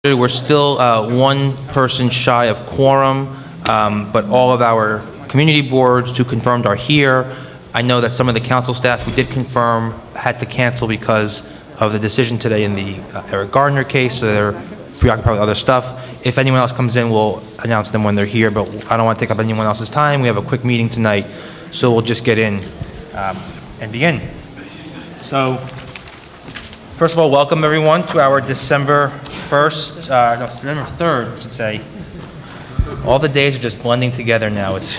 We're still one person shy of quorum, but all of our community boards who confirmed are here. I know that some of the council staff who did confirm had to cancel because of the decision today in the Eric Gardner case, so they're preoccupied with other stuff. If anyone else comes in, we'll announce them when they're here, but I don't want to take up anyone else's time. We have a quick meeting tonight, so we'll just get in and begin. So, first of all, welcome everyone to our December 3rd, I should say. All the days are just blending together now. It's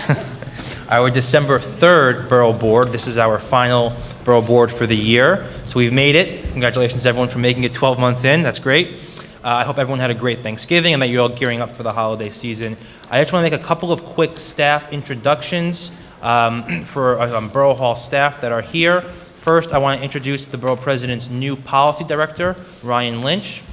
our December 3rd Borough Board. This is our final Borough Board for the year. So we've made it. Congratulations to everyone for making it 12 months in. That's great. I hope everyone had a great Thanksgiving and that you're all gearing up for the holiday season. I just want to make a couple of quick staff introductions for Borough Hall staff that are here. First, I want to introduce the Borough President's new Policy Director, Ryan Lynch.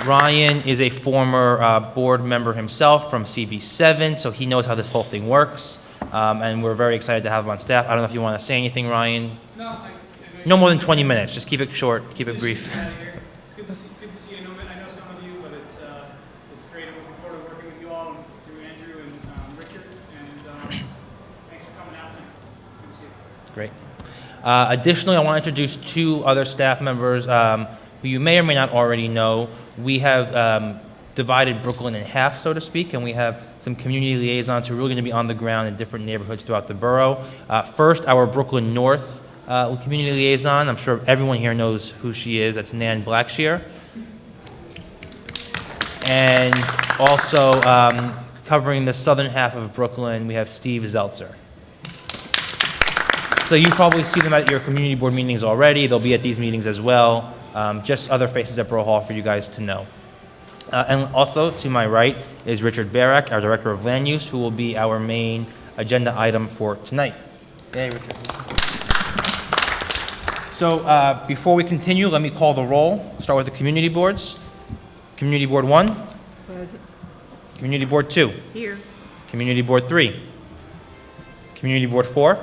Ryan is a former board member himself from CB7, so he knows how this whole thing works, and we're very excited to have him on staff. I don't know if you want to say anything, Ryan. No more than 20 minutes. Just keep it short, keep it brief. It's good to see you. I know some of you, but it's great. I'm looking forward to working with you all, and through Andrew and Richard, and thanks for coming out tonight. Good to see you. Great. Additionally, I want to introduce two other staff members who you may or may not already know. We have divided Brooklyn in half, so to speak, and we have some community liaisons who are really going to be on the ground in different neighborhoods throughout the borough. First, our Brooklyn North community liaison. I'm sure everyone here knows who she is. That's Nan Blackshear. And also covering the southern half of Brooklyn, we have Steve Zeltzer. So you probably see them at your community board meetings already. They'll be at these meetings as well. Just other faces at Borough Hall for you guys to know. And also to my right is Richard Barak, our Director of Land Use, who will be our main agenda item for tonight. Hey, Richard. So before we continue, let me call the roll. Start with the community boards. Community Board 1. Present. Community Board 2. Here. Community Board 3. Community Board 4.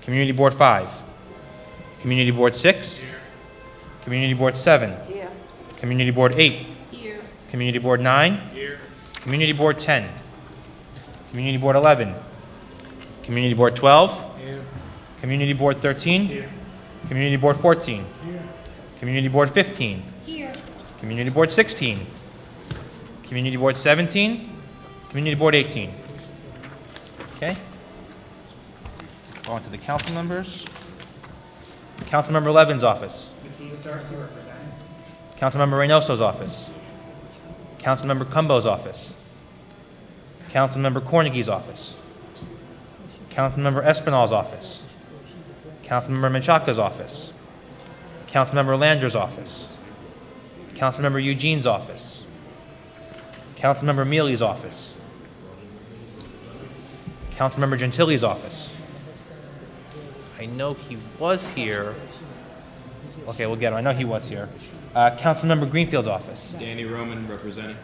Community Board 5. Community Board 6. Here. Community Board 7. Here. Community Board 8. Here. Community Board 9. Here. Community Board 10. Community Board 11. Community Board 12. Here. Community Board 13. Here. Community Board 14. Here. Community Board 15. Here. Community Board 16. Community Board 17. Community Board 18. Okay. Go on to the council members. Councilmember Levin's office. Councilmember Reynoso's office. Councilmember Cumbo's office. Councilmember Cornegie's office. Councilmember Espinal's office. Councilmember Menchaca's office. Councilmember Lander's office. Councilmember Eugene's office. Councilmember Mealy's office. Councilmember Gentili's office. I know he was here. Okay, we'll get him. I know he was here. Councilmember Greenfield's office. Danny Roman representing.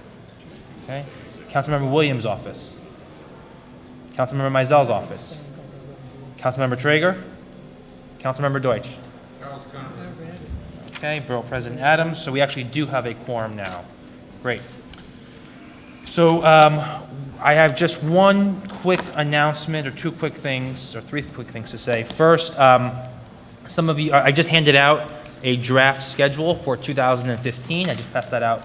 Okay. Councilmember Williams' office. Councilmember Meisel's office. Councilmember Traeger. Councilmember Deutsch. Okay, Borough President Adams. So we actually do have a quorum now. Great. So I have just one quick announcement, or two quick things, or three quick things to say. First, some of you, I just handed out a draft schedule for 2015. I just passed that out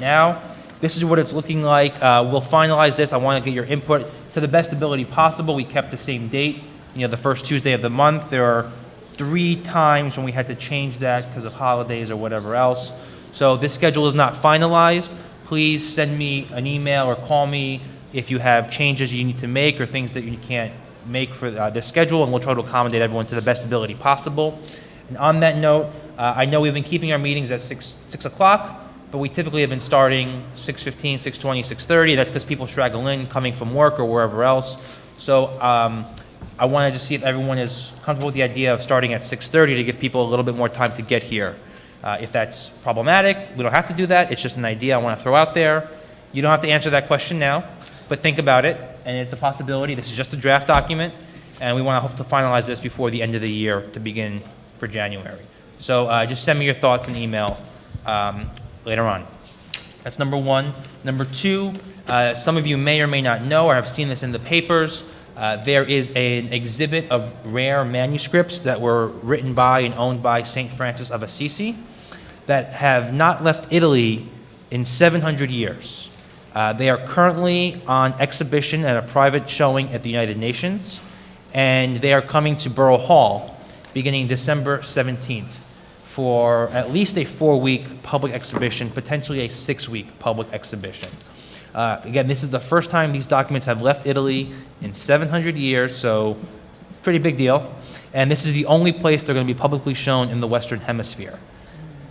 now. This is what it's looking like. We'll finalize this. I want to get your input to the best ability possible. We kept the same date, the first Tuesday of the month. There are 3 times when we had to change that because of holidays or whatever else. So this schedule is not finalized. Please send me an email or call me if you have changes you need to make or things that you can't make for this schedule, and we'll try to accommodate everyone to the best ability possible. And on that note, I know we've been keeping our meetings at 6 o'clock, but we typically have been starting 6:15, 6:20, 6:30. That's because people straggle in coming from work or wherever else. So I wanted to see if everyone is comfortable with the idea of starting at 6:30 to give people a little bit more time to get here. If that's problematic, we don't have to do that. It's just an idea I want to throw out there. You don't have to answer that question now, but think about it, and it's a possibility. This is just a draft document, and we want to hope to finalize this before the end of the year to begin for January. So just send me your thoughts in email later on. That's number one. Number two, some of you may or may not know or have seen this in the papers. There is an exhibit of rare manuscripts that were written by and owned by St. Francis of Assisi that have not left Italy in 700 years. They are currently on exhibition at a private showing at the United Nations, and they are coming to Borough Hall beginning December 17th for at least a 4-week public exhibition, potentially a 6-week public exhibition. Again, this is the first time these documents have left Italy in 700 years, so pretty big deal. And this is the only place they're going to be publicly shown in the Western Hemisphere.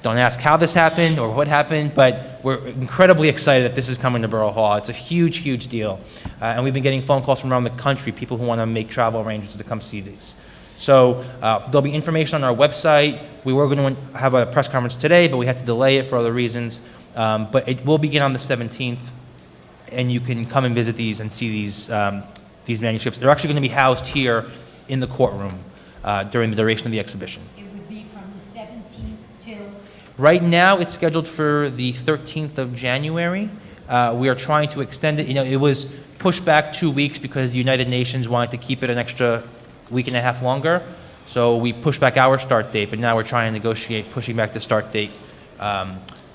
Don't ask how this happened or what happened, but we're incredibly excited that this is coming to Borough Hall. It's a huge, huge deal. And we've been getting phone calls from around the country, people who want to make travel arrangements to come see these. So there'll be information on our website. We were going to have a press conference today, but we had to delay it for other reasons. But it will begin on the 17th, and you can come and visit these and see these manuscripts. They're actually going to be housed here in the courtroom during the duration of the exhibition. It would be from the 17th till? Right now, it's scheduled for the 13th of January. We are trying to extend it. You know, it was pushed back 2 weeks because the United Nations wanted to keep it an extra week and a half longer. So we pushed back our start date, but now we're trying to negotiate pushing back the start date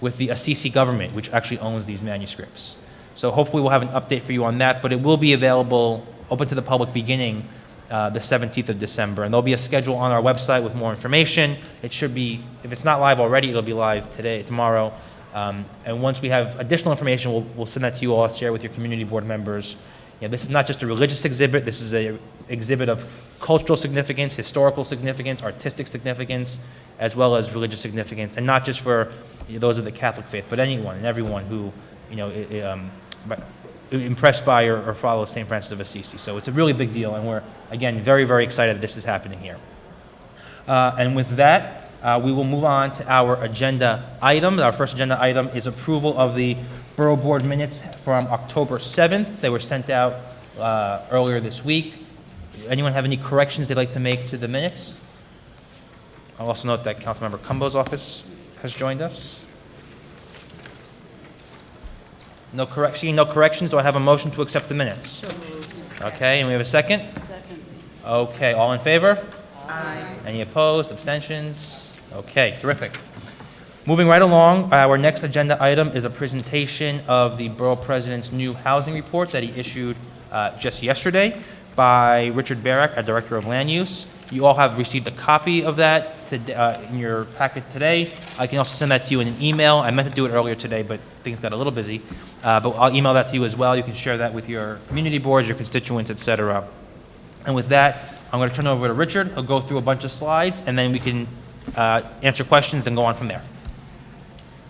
with the Assisi government, which actually owns these manuscripts. So hopefully we'll have an update for you on that, but it will be available, open to the public beginning the 17th of December. And there'll be a schedule on our website with more information. It should be, if it's not live already, it'll be live today, tomorrow. And once we have additional information, we'll send that to you all, share with your community board members. You know, this is not just a religious exhibit, this is an exhibit of cultural significance, historical significance, artistic significance, as well as religious significance, and not just for those of the Catholic faith, but anyone and everyone who, you know, impressed by or follows St. Francis of Assisi. So it's a really big deal, and we're, again, very, very excited that this is happening here. And with that, we will move on to our agenda item. Our first agenda item is approval of the Borough Board minutes from October 7th. They were sent out earlier this week. Anyone have any corrections they'd like to make to the minutes? I'll also note that Councilmember Cumbo's office has joined us. Seeing no corrections, do I have a motion to accept the minutes? Okay, and we have a second? Second. Okay, all in favor? Aye. Any opposed, abstentions? Okay, terrific. Moving right along, our next agenda item is a presentation of the Borough President's new housing report that he issued just yesterday by Richard Barak, our Director of Land Use. You all have received a copy of that in your packet today. I can also send that to you in an email. I meant to do it earlier today, but things got a little busy. But I'll email that to you as well. You can share that with your community boards, your constituents, et cetera. And with that, I'm going to turn it over to Richard. He'll go through a bunch of slides, and then we can answer questions and go on from there.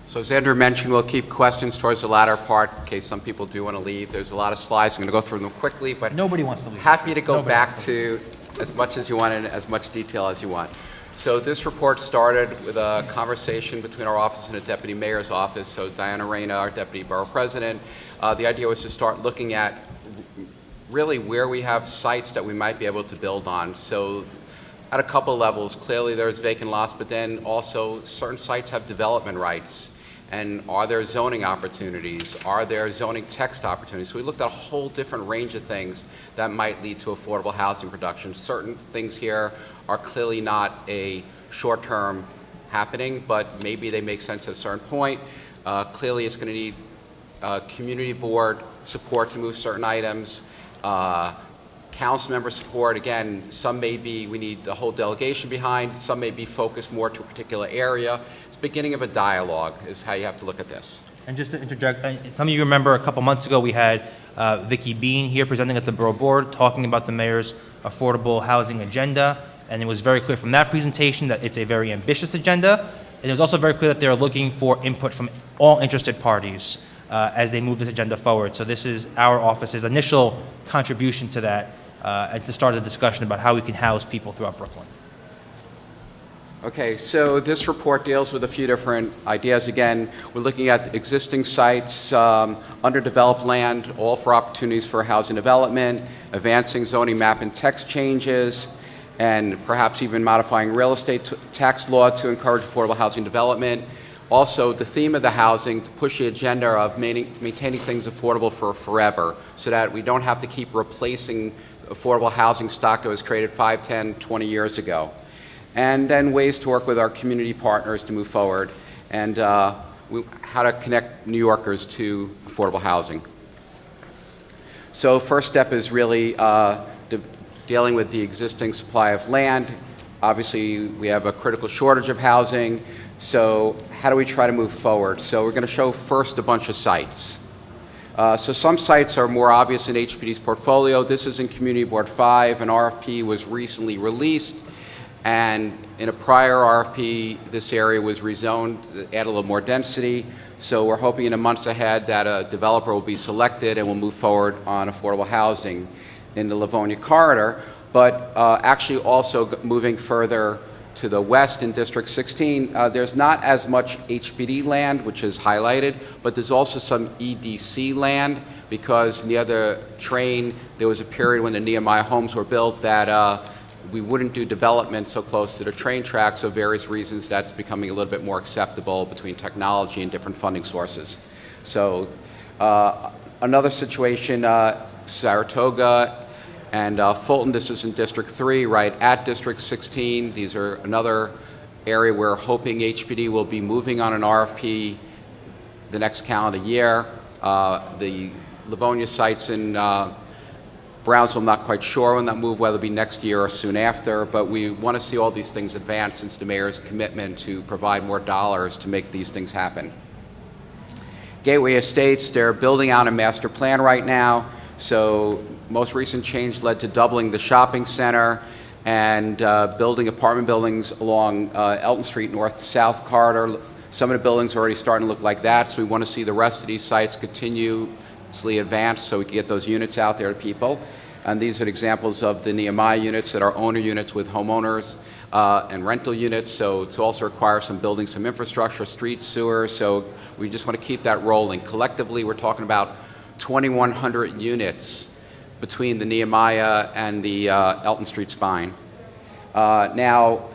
So as Andrew mentioned, we'll keep questions towards the latter part in case some people do want to leave. There's a lot of slides. I'm going to go through them quickly, but Nobody wants to leave. happy to go Nobody back wants to to as much as you want and as much detail as you want. So this report started with a conversation between our office and the Deputy Mayor's office. So Diana Reyna, our Deputy Borough President, the idea was to start looking at really where we have sites that we might be able to build on. So at a couple levels, clearly there's vacant lots, but then also certain sites have development rights. And are there zoning opportunities? Are there zoning text opportunities? So we looked at a whole different range of things that might lead to affordable housing production. Certain things here are clearly not a short-term happening, but maybe they make sense at a certain point. Clearly it's going to need community board support to move certain items. Council member support, again, some may be, we need the whole delegation behind, some may be focused more to a particular area. It's the beginning of a dialogue is how you have to look at this. And just to interject, some of you remember a couple months ago we had Vicki Bean here presenting at the Borough Board talking about the mayor's affordable housing agenda, and it was very clear from that presentation that it's a very ambitious agenda, and it was also very clear that they're looking for input from all interested parties as they move this agenda forward. So this is our office's initial contribution to that and to start a discussion about how we can house people throughout Brooklyn. Okay, so this report deals with a few different ideas. Again, we're looking at existing sites, underdeveloped land, all for opportunities for housing development, advancing zoning map and text changes, and perhaps even modifying real estate tax law to encourage affordable housing development. Also, the theme of the housing, to push the agenda of maintaining things affordable for forever, so that we don't have to keep replacing affordable housing stock that was created 5, 10, 20 years ago. And then ways to work with our community partners to move forward, and how to connect New Yorkers to affordable housing. So first step is really dealing with the existing supply of land. Obviously, we have a critical shortage of housing, so how do we try to move forward? So we're going to show first a bunch of sites. So some sites are more obvious in HPD's portfolio. This is in Community Board 5. An RFP was recently released, and in a prior RFP, this area was rezoned, add a little more density. So we're hoping in the months ahead that a developer will be selected and will move forward on affordable housing in the Livonia corridor, but actually also moving further to the west in District 16, there's not as much HPD land, which is highlighted, but there's also some EDC land, because near the train, there was a period when the Nehemiah homes were built that we wouldn't do development so close to the train tracks, so various reasons that's becoming a little bit more acceptable between technology and different funding sources. So another situation, Saratoga and Fulton, this is in District 3, right at District 16. These are another area we're hoping HPD will be moving on an RFP the next calendar year. The Livonia sites in Brownsville, I'm not quite sure when that move, whether it be next year or soon after, but we want to see all these things advance since the mayor's commitment to provide more dollars to make these things happen. Gateway Estates, they're building out a master plan right now. So most recent change led to doubling the shopping center and building apartment buildings along Elton Street north-south corridor. Some of the buildings are already starting to look like that, so we want to see the rest of these sites continuously advance so we can get those units out there to people. And these are examples of the Nehemiah units that are owner units with homeowners and rental units. So it also requires some building, some infrastructure, streets, sewers. So we just want to keep that rolling. Collectively, we're talking about 2,100 units between the Nehemiah and the Elton Street spine. Now,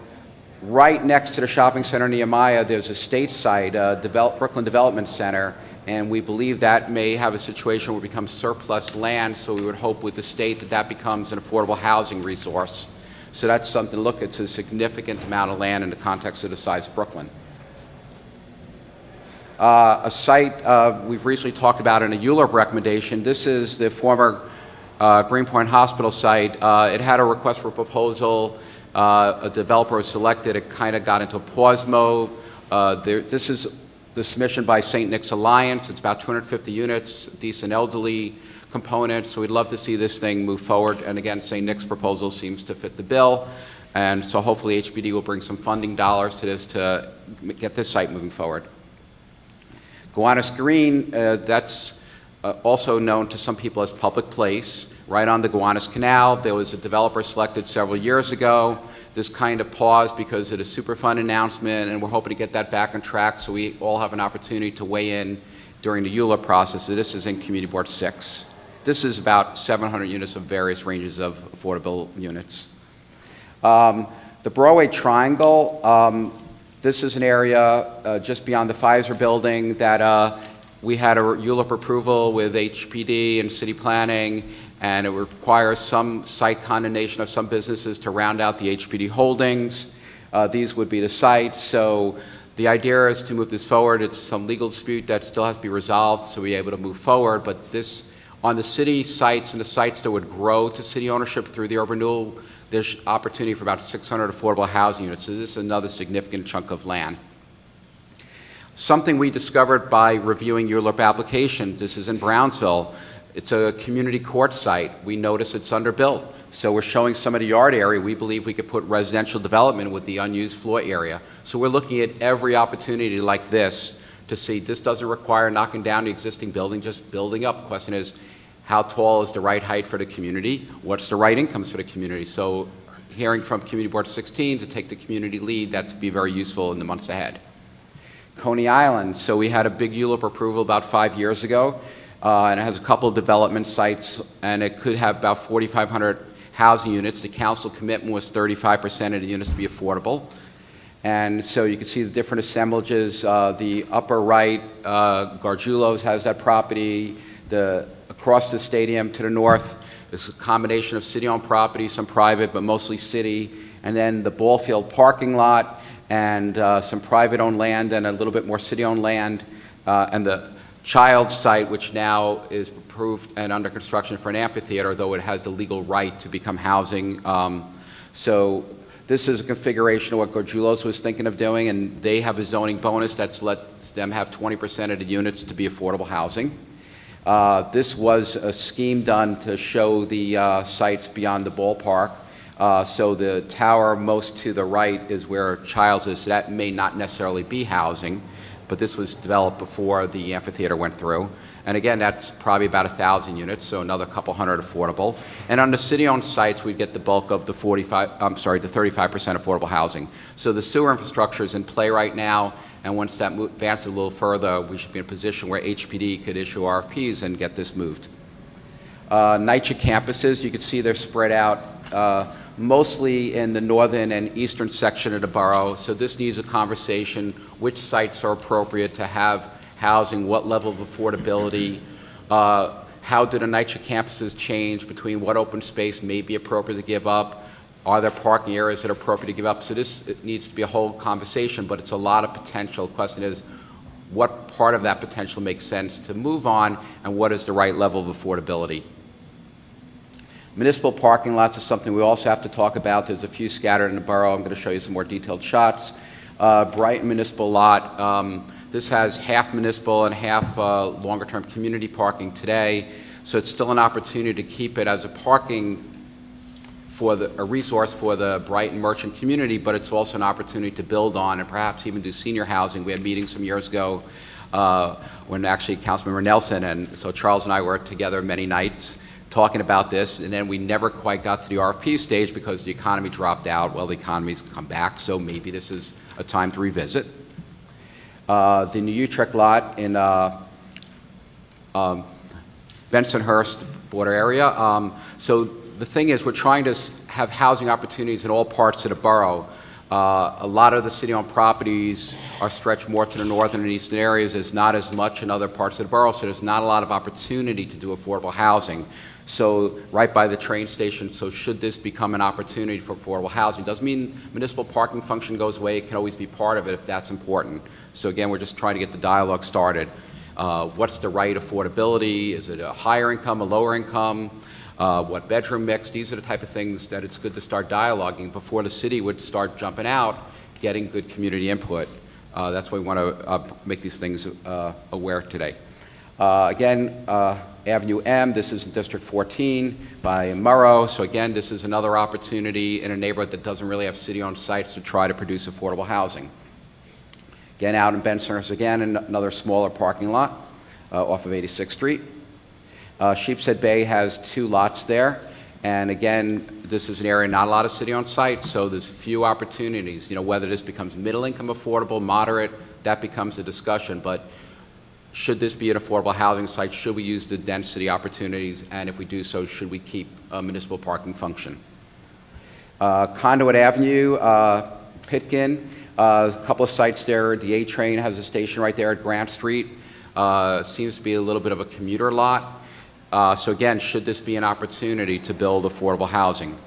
right next to the shopping center Nehemiah, there's a stateside Brooklyn Development Center, and we believe that may have a situation where it becomes surplus land, so we would hope with the state that that becomes an affordable housing resource. So that's something to look at. It's a significant amount of land in the context of the size of Brooklyn. A site we've recently talked about in a ULURP recommendation. This is the former Greenpoint Hospital site. It had a request for proposal. A developer was selected. It kind of got into a pause mode. This is the submission by St. Nick's Alliance. It's about 250 units, decent elderly components. So we'd love to see this thing move forward. And again, St. Nick's proposal seems to fit the bill. And so hopefully HPD will bring some funding dollars to this to get this site moving forward. Gowanus Green, that's also known to some people as Public Place, right on the Gowanus Canal. There was a developer selected several years ago. This kind of paused because of the Superfund announcement, and we're hoping to get that back on track so we all have an opportunity to weigh in during the EULA process. So this is in Community Board 6. This is about 700 units of various ranges of affordable units. The Broadway Triangle, this is an area just beyond the Pfizer building that we had a ULURP approval with HPD and city planning, and it requires some site condemnation of some businesses to round out the HPD holdings. These would be the sites. So the idea is to move this forward. It's some legal dispute that still has to be resolved so we're able to move forward. But this, on the city sites and the sites that would grow to city ownership through the urban renewal, there's opportunity for about 600 affordable housing units. So this is another significant chunk of land. Something we discovered by reviewing ULURP applications, this is in Brownsville. It's a community court site. We notice it's underbuilt. So we're showing some of the yard area. We believe we could put residential development with the unused floor area. So we're looking at every opportunity like this to see this doesn't require knocking down the existing building, just building up. The question is, how tall is the right height for the community? What's the right incomes for the community? So hearing from Community Board 16 to take the community lead, that's be very useful in the months ahead. Coney Island, so we had a big ULURP approval about 5 years ago, and it has a couple of development sites, and it could have about 4,500 housing units. The council commitment was 35% of the units to be affordable. And so you can see the different assemblages. The upper right, Gargiulo's has that property. Across the stadium to the north is a combination of city-owned property, some private, but mostly city. And then the ball field parking lot and some private-owned land and a little bit more city-owned land. And the child site, which now is approved and under construction for an amphitheater, though it has the legal right to become housing. So this is a configuration of what Gargiulo's was thinking of doing, and they have a zoning bonus that lets them have 20% of the units to be affordable housing. This was a scheme done to show the sites beyond the ballpark. So the tower most to the right is where Childs is, so that may not necessarily be housing, but this was developed before the amphitheater went through. And again, that's probably about 1,000 units, so another couple hundred affordable. And on the city-owned sites, we get the bulk of the 35% affordable housing. So the sewer infrastructure is in play right now, and once that advances a little further, we should be in a position where HPD could issue RFPs and get this moved. NYCHA campuses, you can see they're spread out mostly in the northern and eastern section of the borough. So this needs a conversation, which sites are appropriate to have housing, what level of affordability, how do the NYCHA campuses change between what open space may be appropriate to give up, are there parking areas that are appropriate to give up? So it needs to be a whole conversation, but it's a lot of potential. The question is, what part of that potential makes sense to move on, and what is the right level of affordability? Municipal parking lots is something we also have to talk about. There's a few scattered in the borough. I'm going to show you some more detailed shots. Brighton Municipal Lot, this has half municipal and half longer-term community parking today, so it's still an opportunity to keep it as a parking a resource for the Brighton merchant community, but it's also an opportunity to build on and perhaps even do senior housing. We had meetings some years ago when actually Councilmember Nelson, and so Charles and I were together many nights talking about this, and then we never quite got to the RFP stage because the economy dropped out. Well, the economy's come back, so maybe this is a time to revisit. The New Utrecht lot in Bensonhurst border area. So the thing is, we're trying to have housing opportunities in all parts of the borough. A lot of the city-owned properties are stretched more to the northern and eastern areas. There's not as much in other parts of the borough, so there's not a lot of opportunity to do affordable housing. So right by the train station, so should this become an opportunity for affordable housing? Doesn't mean municipal parking function goes away. It can always be part of it if that's important. So again, we're just trying to get the dialogue started. What's the right affordability? Is it a higher income, a lower income? What bedroom mix? These are the type of things that it's good to start dialoguing before the city would start jumping out, getting good community input. That's why we want to make these things aware today. Again, Avenue M, this is in District 14 by Murrow. So again, this is another opportunity in a neighborhood that doesn't really have city-owned sites to try to produce affordable housing. Again, out in Bensonhurst, again, another smaller parking lot off of 86th Street. Sheepshead Bay has 2 lots there, and again, this is an area not a lot of city-owned sites, so there's few opportunities. You know, whether this becomes middle-income affordable, moderate, that becomes a discussion. But should this be an affordable housing site? Should we use the density opportunities? And if we do so, should we keep a municipal parking function? Conduit Avenue, Pitkin, a couple of sites there. The A train has a station right there at Grant Street. Seems to be a little bit of a commuter lot. So again, should this be an opportunity to build affordable housing?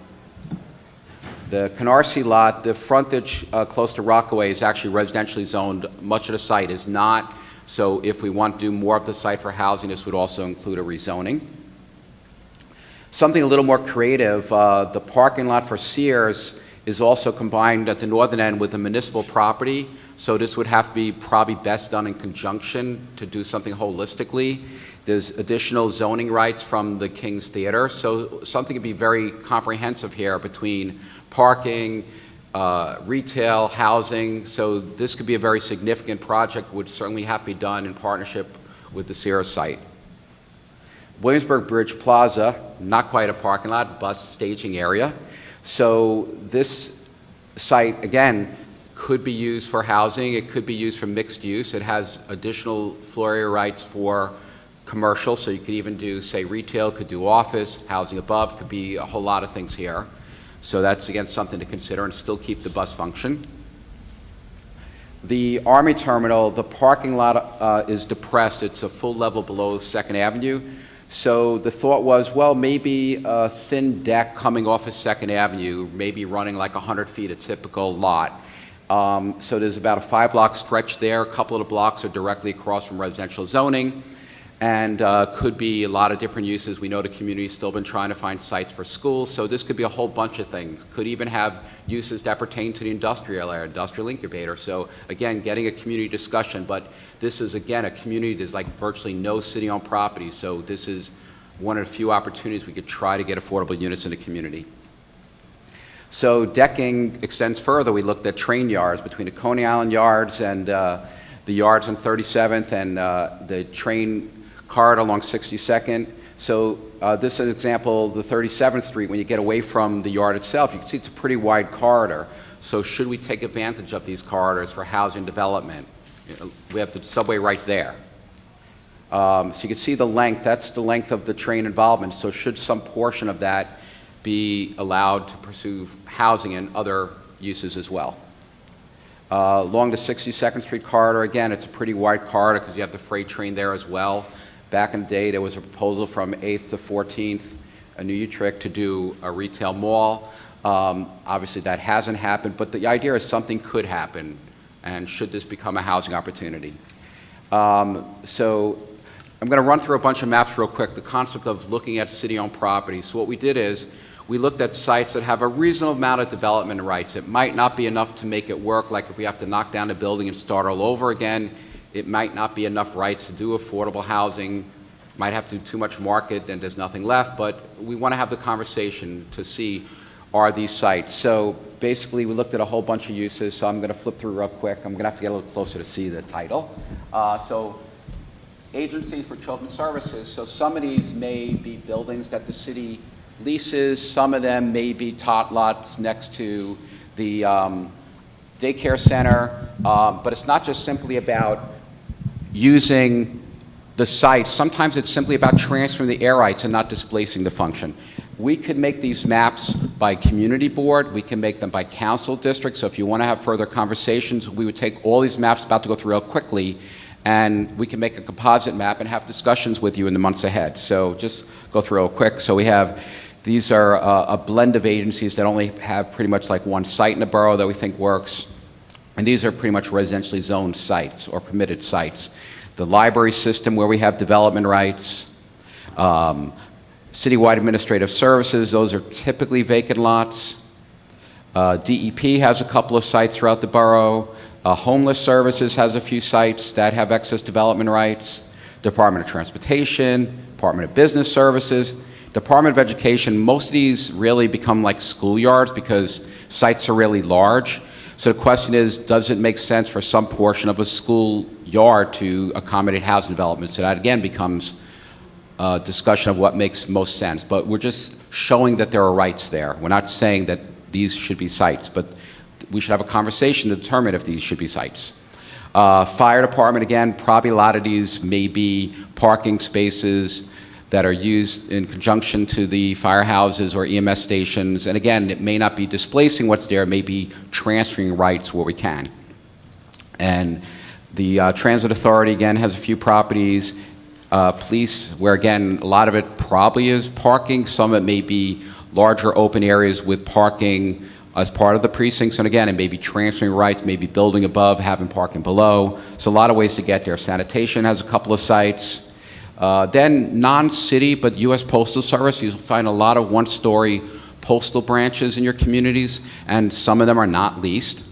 The Canarsie lot, the frontage close to Rockaway is actually residentially zoned. Much of the site is not. So if we want to do more of the site for housing, this would also include a rezoning. Something a little more creative, the parking lot for Sears is also combined at the northern end with a municipal property. So this would have to be probably best done in conjunction to do something holistically. There's additional zoning rights from the King's Theater, so something to be very comprehensive here between parking, retail, housing. So this could be a very significant project, would certainly have to be done in partnership with the Sierra site. Williamsburg Bridge Plaza, not quite a parking lot, bus staging area. So this site, again, could be used for housing. It could be used for mixed use. It has additional floor area rights for commercial, so you could even do, say, retail, could do office, housing above, could be a whole lot of things here. So that's, again, something to consider and still keep the bus function. The Army Terminal, the parking lot is depressed. It's a full level below 2nd Avenue. So the thought was, well, maybe a thin deck coming off of 2nd Avenue, maybe running like 100 feet, a typical lot. So there's about a 5-block stretch there. A couple of the blocks are directly across from residential zoning, and could be a lot of different uses. We know the community's still been trying to find sites for schools, so this could be a whole bunch of things. Could even have uses that pertain to the industrial area, industrial incubator. So again, getting a community discussion, but this is, again, a community there's like virtually no city-owned property, so this is one of the few opportunities we could try to get affordable units in the community. So decking extends further. We looked at train yards between the Coney Island yards and the yards on 37th and the train corridor along 62nd. So this is an example, the 37th Street, when you get away from the yard itself, you can see it's a pretty wide corridor. So should we take advantage of these corridors for housing development? We have the subway right there. So you can see the length, that's the length of the train involvement. So should some portion of that be allowed to pursue housing and other uses as well? Along the 62nd Street corridor, again, it's a pretty wide corridor because you have the freight train there as well. Back in the day, there was a proposal from 8th to 14th, New Utrecht, to do a retail mall. Obviously, that hasn't happened, but the idea is something could happen, and should this become a housing opportunity. So I'm going to run through a bunch of maps real quick, the concept of looking at city-owned properties. So what we did is we looked at sites that have a reasonable amount of development rights. It might not be enough to make it work, like if we have to knock down a building and start all over again. It might not be enough rights to do affordable housing, might have to do too much market and there's nothing left, but we want to have the conversation to see, are these sites? So basically we looked at a whole bunch of uses, so I'm going to flip through real quick. I'm going to have to get a little closer to see the title. So Agency for Children's Services, so some of these may be buildings that the city leases, some of them may be tot lots next to the daycare center, but it's not just simply about using the site. Sometimes it's simply about transferring the air rights and not displacing the function. We could make these maps by community board, we can make them by council district, so if you want to have further conversations, we would take all these maps, about to go through real quickly, and we can make a composite map and have discussions with you in the months ahead. So just go through real quick. So we have, these are a blend of agencies that only have pretty much like one site in the borough that we think works. And these are pretty much residentially zoned sites or permitted sites. The library system where we have development rights, citywide administrative services, those are typically vacant lots. DEP has a couple of sites throughout the borough. Homeless Services has a few sites that have excess development rights. Department of Transportation, Department of Business Services, Department of Education. Most of these really become like schoolyards because sites are really large. So the question is, does it make sense for some portion of a schoolyard to accommodate housing development? So that again becomes a discussion of what makes most sense. But we're just showing that there are rights there. We're not saying that these should be sites, but we should have a conversation to determine if these should be sites. Fire department, again, probably a lot of these may be parking spaces that are used in conjunction to the firehouses or EMS stations. And again, it may not be displacing what's there, it may be transferring rights where we can. And the Transit Authority, again, has a few properties. Police, where again, a lot of it probably is parking. Some of it may be larger open areas with parking as part of the precincts. And again, it may be transferring rights, maybe building above, having parking below. So a lot of ways to get there. Sanitation has a couple of sites. Then non-city, but U.S. Postal Service, you'll find a lot of one-story postal branches in your communities, and some of them are not leased.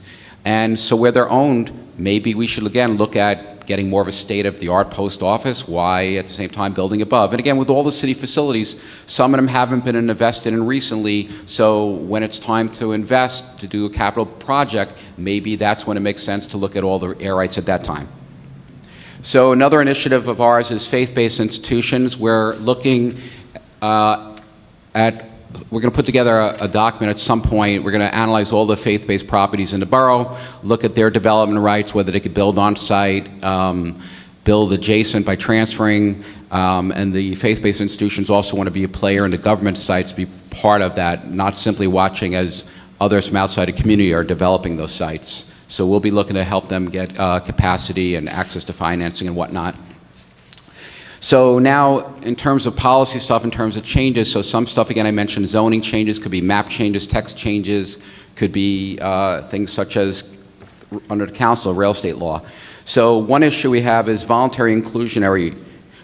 And so where they're owned, maybe we should again look at getting more of a state-of-the-art post office, why at the same time building above. And again, with all the city facilities, some of them haven't been invested in recently, so when it's time to invest, to do a capital project, maybe that's when it makes sense to look at all the air rights at that time. So another initiative of ours is faith-based institutions. We're looking we're going to put together a document at some point. We're going to analyze all the faith-based properties in the borough, look at their development rights, whether they could build on-site, build adjacent by transferring, And the faith-based institutions also want to be a player in the government sites, be part of that, not simply watching as others from outside the community are developing those sites. So we'll be looking to help them get capacity and access to financing and whatnot. So now, in terms of policy stuff, in terms of changes, so some stuff, again, I mentioned zoning changes, could be map changes, text changes, could be things such as under the council, real estate law. So one issue we have is voluntary inclusionary.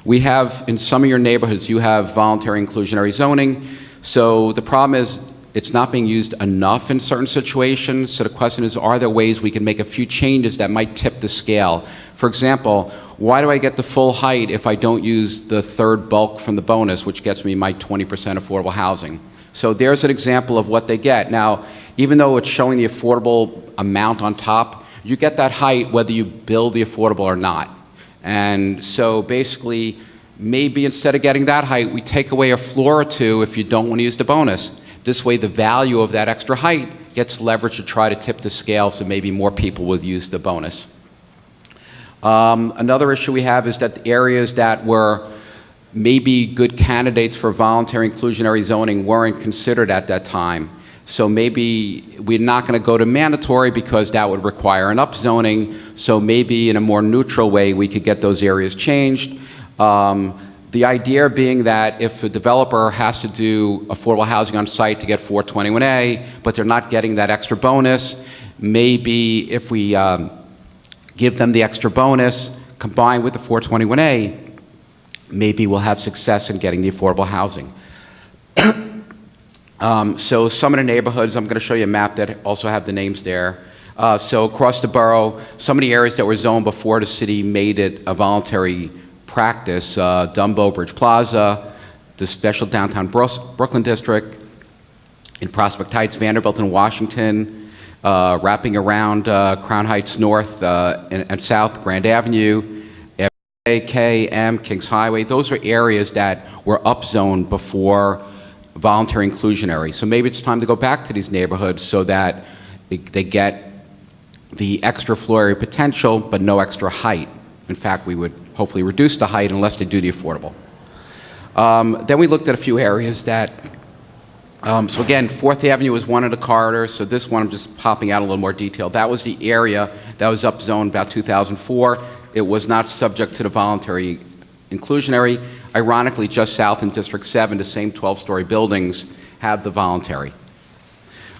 We have, in some of your neighborhoods, you have voluntary inclusionary zoning. So the problem is it's not being used enough in certain situations. So the question is, are there ways we can make a few changes that might tip the scale? For example, why do I get the full height if I don't use the third bulk from the bonus, which gets me my 20% affordable housing? So there's an example of what they get. Now, even though it's showing the affordable amount on top, you get that height whether you build the affordable or not. And so basically, maybe instead of getting that height, we take away a floor or two if you don't want to use the bonus. This way, the value of that extra height gets leveraged to try to tip the scale, so maybe more people will use the bonus. Another issue we have is that the areas that were maybe good candidates for voluntary inclusionary zoning weren't considered at that time. So maybe we're not going to go to mandatory because that would require an upzoning. So maybe in a more neutral way, we could get those areas changed. The idea being that if a developer has to do affordable housing on site to get 421A, but they're not getting that extra bonus, maybe if we give them the extra bonus combined with the 421A, maybe we'll have success in getting the affordable housing. So some of the neighborhoods, I'm going to show you a map that also have the names there. So across the borough, some of the areas that were zoned before the city made it a voluntary practice, Dumbo, Bridge Plaza, the special downtown Brooklyn district, in Prospect Heights, Vanderbilt, and Washington, wrapping around Crown Heights North and South, Grand Avenue, K, M, Kings Highway. Those are areas that were upzoned before voluntary inclusionary. So maybe it's time to go back to these neighborhoods so that they get the extra floor area potential, but no extra height. In fact, we would hopefully reduce the height unless they do the affordable. Then we looked at a few areas that, so again, 4th Avenue was one of the corridors, so this one I'm just popping out a little more detail. That was the area that was upzoned about 2004. It was not subject to the voluntary inclusionary. Ironically, just south in District 7, the same 12-story buildings have the voluntary.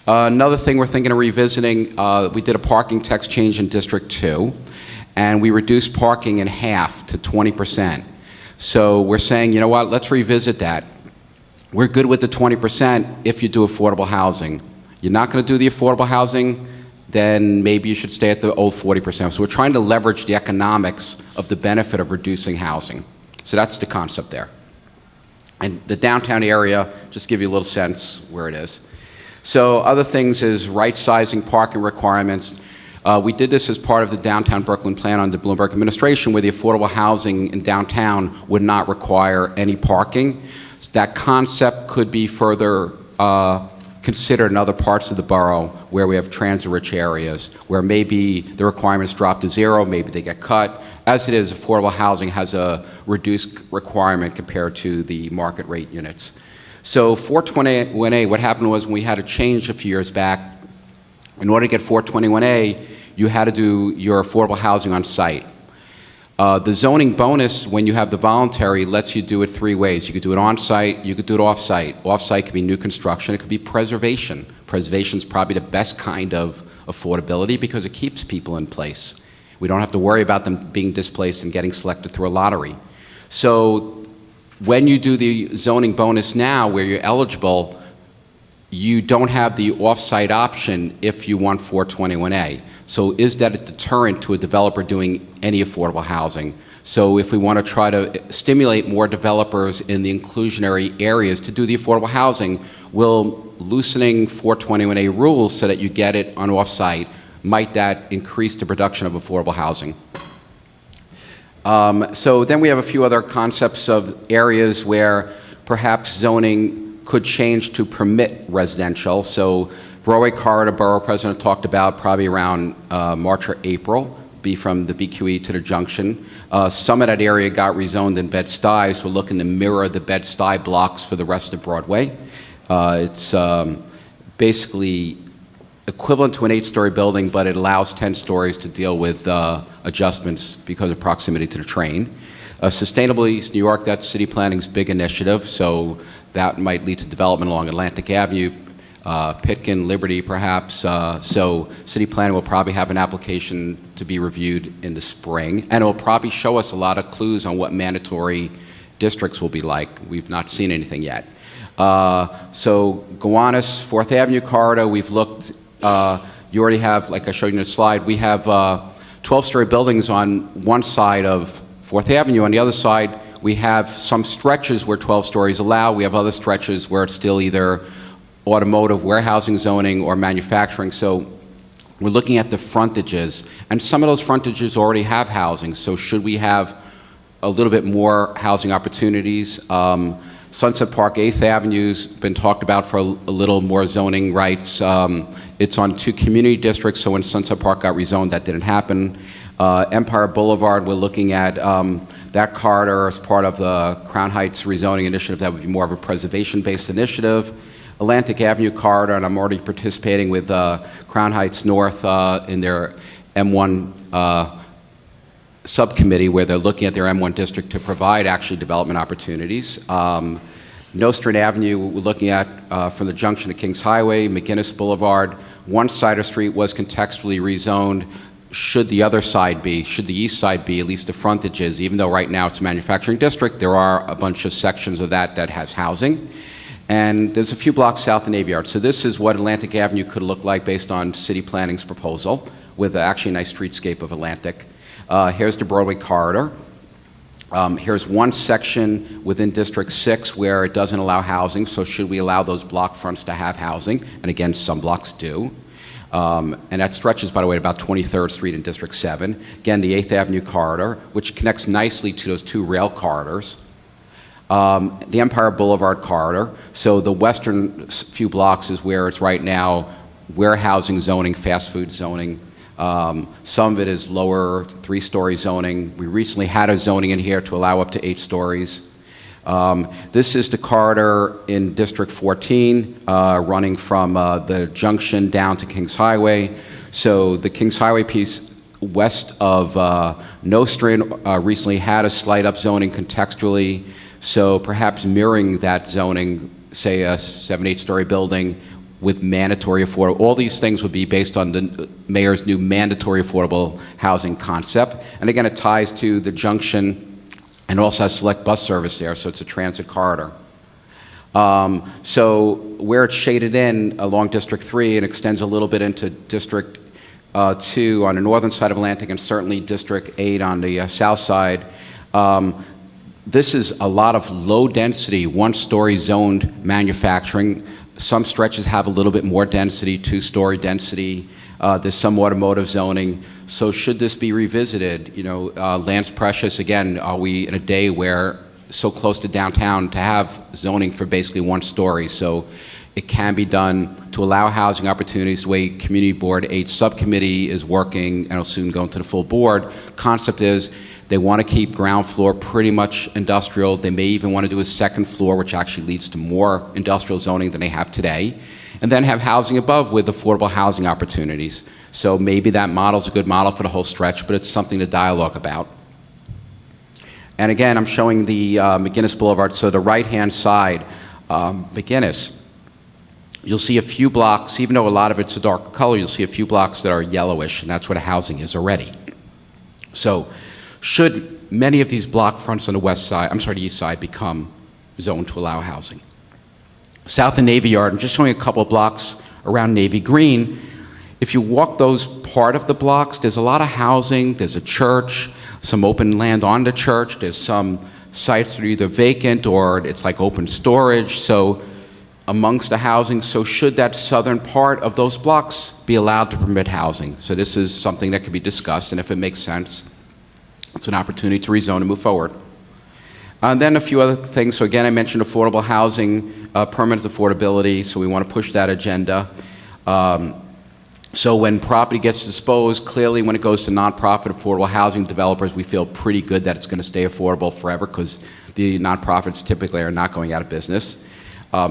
Another thing we're thinking of revisiting, we did a parking text change in District 2, and we reduced parking in half to 20%. So we're saying, you know what, let's revisit that. We're good with the 20% if you do affordable housing. You're not going to do the affordable housing, then maybe you should stay at the old 40%. So we're trying to leverage the economics of the benefit of reducing housing. So that's the concept there. And the downtown area, just give you a little sense where it is. So other things is right-sizing parking requirements. We did this as part of the downtown Brooklyn plan under the Bloomberg administration, where the affordable housing in downtown would not require any parking. So that concept could be further considered in other parts of the borough where we have transit-rich areas, where maybe the requirements drop to zero, maybe they get cut. As it is, affordable housing has a reduced requirement compared to the market rate units. So 421A, what happened was when we had a change a few years back, in order to get 421A, you had to do your affordable housing on site. The zoning bonus, when you have the voluntary, lets you do it 3 ways. You could do it on site, you could do it off site. Off site could be new construction, it could be preservation. Preservation is probably the best kind of affordability because it keeps people in place. We don't have to worry about them being displaced and getting selected through a lottery. So when you do the zoning bonus now, where you're eligible, you don't have the off-site option if you want 421A. So is that a deterrent to a developer doing any affordable housing? So if we want to try to stimulate more developers in the inclusionary areas to do the affordable housing, will loosening 421A rules so that you get it on off-site, might that increase the production of affordable housing? So then we have a few other concepts of areas where perhaps zoning could change to permit residential. So Broadway corridor, Borough President talked about probably around March or April. be from the BQE to the junction. Some of that area got rezoned in Bed-Stuy, so we're looking to mirror the Bed-Stuy blocks for the rest of Broadway. It's basically equivalent to an 8-story building, but it allows 10 stories to deal with adjustments because of proximity to the train. Sustainable East New York, that's city planning's big initiative, so that might lead to development along Atlantic Avenue, Pitkin, Liberty perhaps. So city planning will probably have an application to be reviewed in the spring, and it will probably show us a lot of clues on what mandatory districts will be like. We've not seen anything yet. So Gowanus, 4th Avenue corridor, we've looked, you already have, like I showed you in the slide, we have 12-story buildings on one side of 4th Avenue. On the other side, we have some stretches where 12 stories allow. We have other stretches where it's still either automotive, warehousing zoning, or manufacturing. So we're looking at the frontages, and some of those frontages already have housing. So should we have a little bit more housing opportunities? Sunset Park 8th Avenue's been talked about for a little more zoning rights. It's on 2 community districts, so when Sunset Park got rezoned, that didn't happen. Empire Boulevard, we're looking at that corridor as part of the Crown Heights rezoning initiative. That would be more of a preservation-based initiative. Atlantic Avenue corridor, and I'm already participating with Crown Heights North in their M1 subcommittee, where they're looking at their M1 district to provide actually development opportunities. Nostrand Avenue, we're looking at from the junction to Kings Highway, McGinnis Boulevard. One side of the street was contextually rezoned. Should the other side be, should the east side be, at least the frontages, even though right now it's a manufacturing district, there are a bunch of sections of that that has housing. And there's a few blocks south of Navy Yard. So this is what Atlantic Avenue could look like based on city planning's proposal, with actually a nice streetscape of Atlantic. Here's the Broadway corridor. Here's one section within District 6 where it doesn't allow housing, so should we allow those block fronts to have housing? And again, some blocks do. And that stretches, by the way, to about 23rd Street in District 7. Again, the 8th Avenue corridor, which connects nicely to those 2 rail corridors. The Empire Boulevard corridor, so the western few blocks is where it's right now warehousing zoning, fast food zoning. Some of it is lower 3-story zoning. We recently had a zoning in here to allow up to 8 stories. This is the corridor in District 14, running from the junction down to Kings Highway. So the Kings Highway piece west of Nostrand recently had a slight upzoning contextually. So perhaps mirroring that zoning, say a 7-8-story building with mandatory affordable, all these things would be based on the mayor's new mandatory affordable housing concept. And again, it ties to the junction and also has select bus service there, so it's a transit corridor. So where it's shaded in along District 3 and extends a little bit into District 2 on the northern side of Atlantic, and certainly District 8 on the south side, this is a lot of low-density, 1-story zoned manufacturing. Some stretches have a little bit more density, 2-story density. There's some automotive zoning. So should this be revisited? You know, land's precious. Again, are we in a day where so close to downtown to have zoning for basically 1 story? So it can be done to allow housing opportunities the way Community Board 8 subcommittee is working, and it'll soon go into the full board. Concept is they want to keep ground floor pretty much industrial. They may even want to do a 2nd floor, which actually leads to more industrial zoning than they have today, and then have housing above with affordable housing opportunities. So maybe that model's a good model for the whole stretch, but it's something to dialogue about. And again, I'm showing the McGinnis Boulevard. So the right-hand side, McGinnis, you'll see a few blocks, even though a lot of it's a darker color, you'll see a few blocks that are yellowish, and that's where the housing is already. So should many of these block fronts on the west side, I'm sorry, the east side, become zoned to allow housing? South of Navy Yard, I'm just showing a couple of blocks around Navy Green. If you walk those part of the blocks, there's a lot of housing, there's a church, some open land on the church, there's some sites that are either vacant or it's like open storage, so amongst the housing, so should that southern part of those blocks be allowed to permit housing? So this is something that could be discussed, and if it makes sense, it's an opportunity to rezone and move forward. And then a few other things. So again, I mentioned affordable housing, permanent affordability, so we want to push that agenda. So when property gets disposed, clearly when it goes to nonprofit affordable housing developers, we feel pretty good that it's going to stay affordable forever because the nonprofits typically are not going out of business.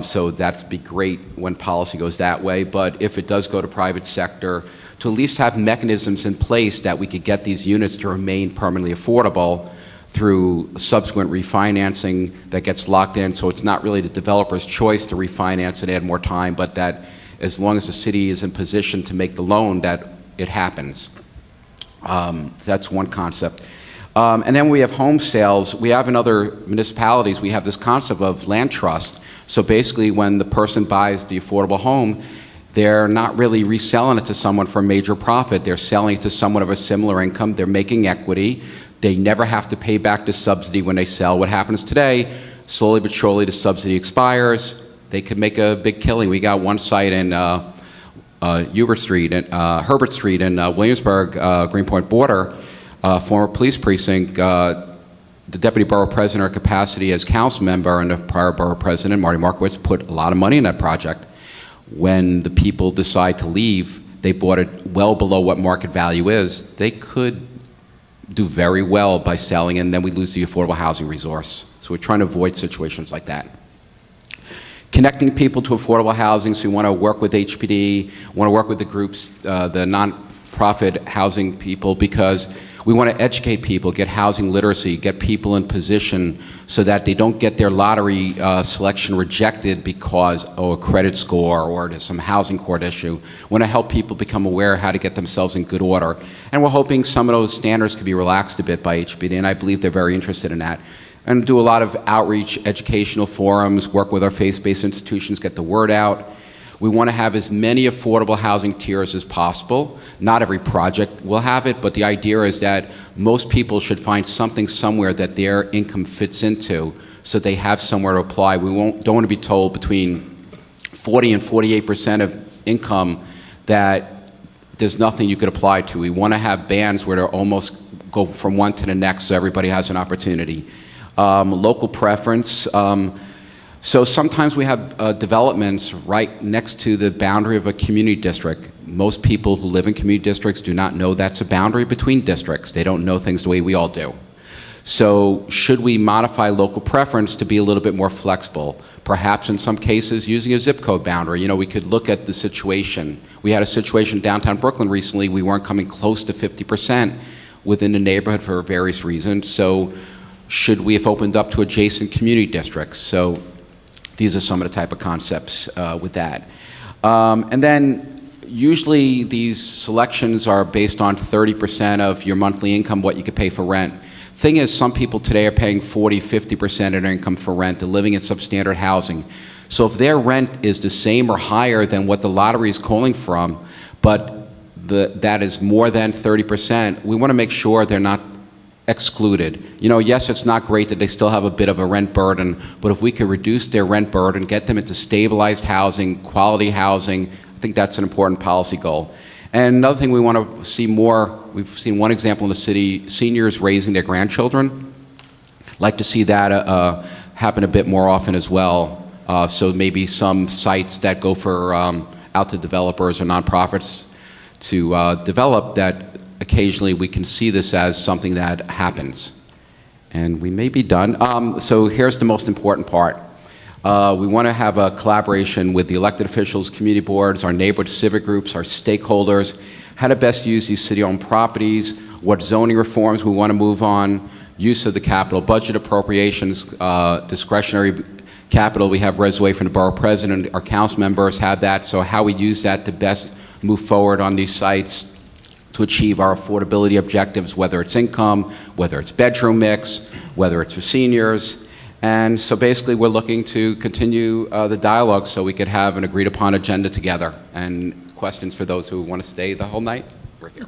So that'd be great when policy goes that way. But if it does go to private sector, to at least have mechanisms in place that we could get these units to remain permanently affordable through subsequent refinancing that gets locked in. So it's not really the developer's choice to refinance and add more time, but that as long as the city is in position to make the loan, that it happens. That's one concept. And then we have home sales. We have in other municipalities, we have this concept of land trust. So basically when the person buys the affordable home, they're not really reselling it to someone for a major profit. They're selling it to someone of a similar income. They're making equity. They never have to pay back the subsidy when they sell. What happens today, slowly but surely the subsidy expires. They could make a big killing. We got one site in Herbert Street in Williamsburg, Greenpoint border, former police precinct. The deputy borough president, our capacity as council member, and the prior borough president, Marty Markowitz, put a lot of money in that project. When the people decide to leave, they bought it well below what market value is. They could do very well by selling, and then we lose the affordable housing resource. So we're trying to avoid situations like that. Connecting people to affordable housing, so we want to work with HPD, want to work with the groups, the nonprofit housing people, because we want to educate people, get housing literacy, get people in position so that they don't get their lottery selection rejected because of a credit score or there's some housing court issue. We want to help people become aware of how to get themselves in good order. And we're hoping some of those standards could be relaxed a bit by HPD, and I believe they're very interested in that. And do a lot of outreach, educational forums, work with our faith-based institutions, get the word out. We want to have as many affordable housing tiers as possible. Not every project will have it, but the idea is that most people should find something somewhere that their income fits into so they have somewhere to apply. We don't want to be told between 40 and 48% of income that there's nothing you could apply to. We want to have bands where they almost go from one to the next so everybody has an opportunity. Local preference. So sometimes we have developments right next to the boundary of a community district. Most people who live in community districts do not know that's a boundary between districts. They don't know things the way we all do. So should we modify local preference to be a little bit more flexible? Perhaps in some cases using a zip code boundary. You know, we could look at the situation. We had a situation in downtown Brooklyn recently. We weren't coming close to 50% within the neighborhood for various reasons. So should we have opened up to adjacent community districts? So these are some of the type of concepts with that. And then usually these selections are based on 30% of your monthly income, what you could pay for rent. Thing is, some people today are paying 40, 50% of their income for rent. They're living in substandard housing. So if their rent is the same or higher than what the lottery is calling from, but that is more than 30%, we want to make sure they're not excluded. You know, yes, it's not great that they still have a bit of a rent burden, but if we could reduce their rent burden, get them into stabilized housing, quality housing, I think that's an important policy goal. And another thing we want to see more, we've seen one example in the city, seniors raising their grandchildren. Like to see that happen a bit more often as well. So maybe some sites that go for out to developers or nonprofits to develop that. Occasionally we can see this as something that happens. And we may be done. So here's the most important part. We want to have a collaboration with the elected officials, community boards, our neighborhood civic groups, our stakeholders, how to best use these city-owned properties, what zoning reforms we want to move on, use of the capital budget appropriations, discretionary capital. We have reservation from the borough president. Our council members have that. So how we use that to best move forward on these sites to achieve our affordability objectives, whether it's income, whether it's bedroom mix, whether it's for seniors. And so basically we're looking to continue the dialogue so we could have an agreed upon agenda together. And questions for those who want to stay the whole night, we're here.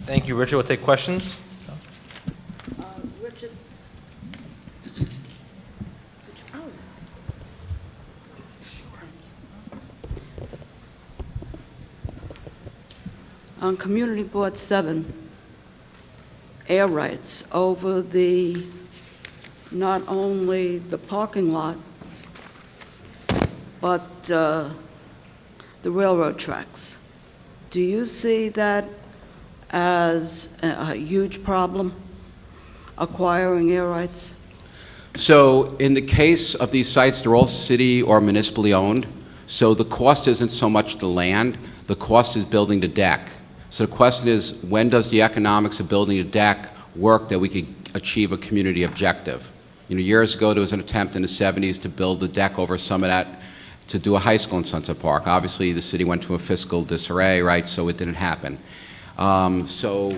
Thank you, Richard. We'll take questions. Richard. On Community Board 7, air rights over not only the parking lot, but the the railroad tracks. Do you see that as a huge problem, acquiring air rights? So in the case of these sites, they're all city or municipally owned. So the cost isn't so much the land, the cost is building the deck. So the question is, when does the economics of building a deck work that we could achieve a community objective? You know, years ago, there was an attempt in the 70s to build a deck over some of that to do a high school in Sunset Park. Obviously, the city went to a fiscal disarray, right, so it didn't happen. So,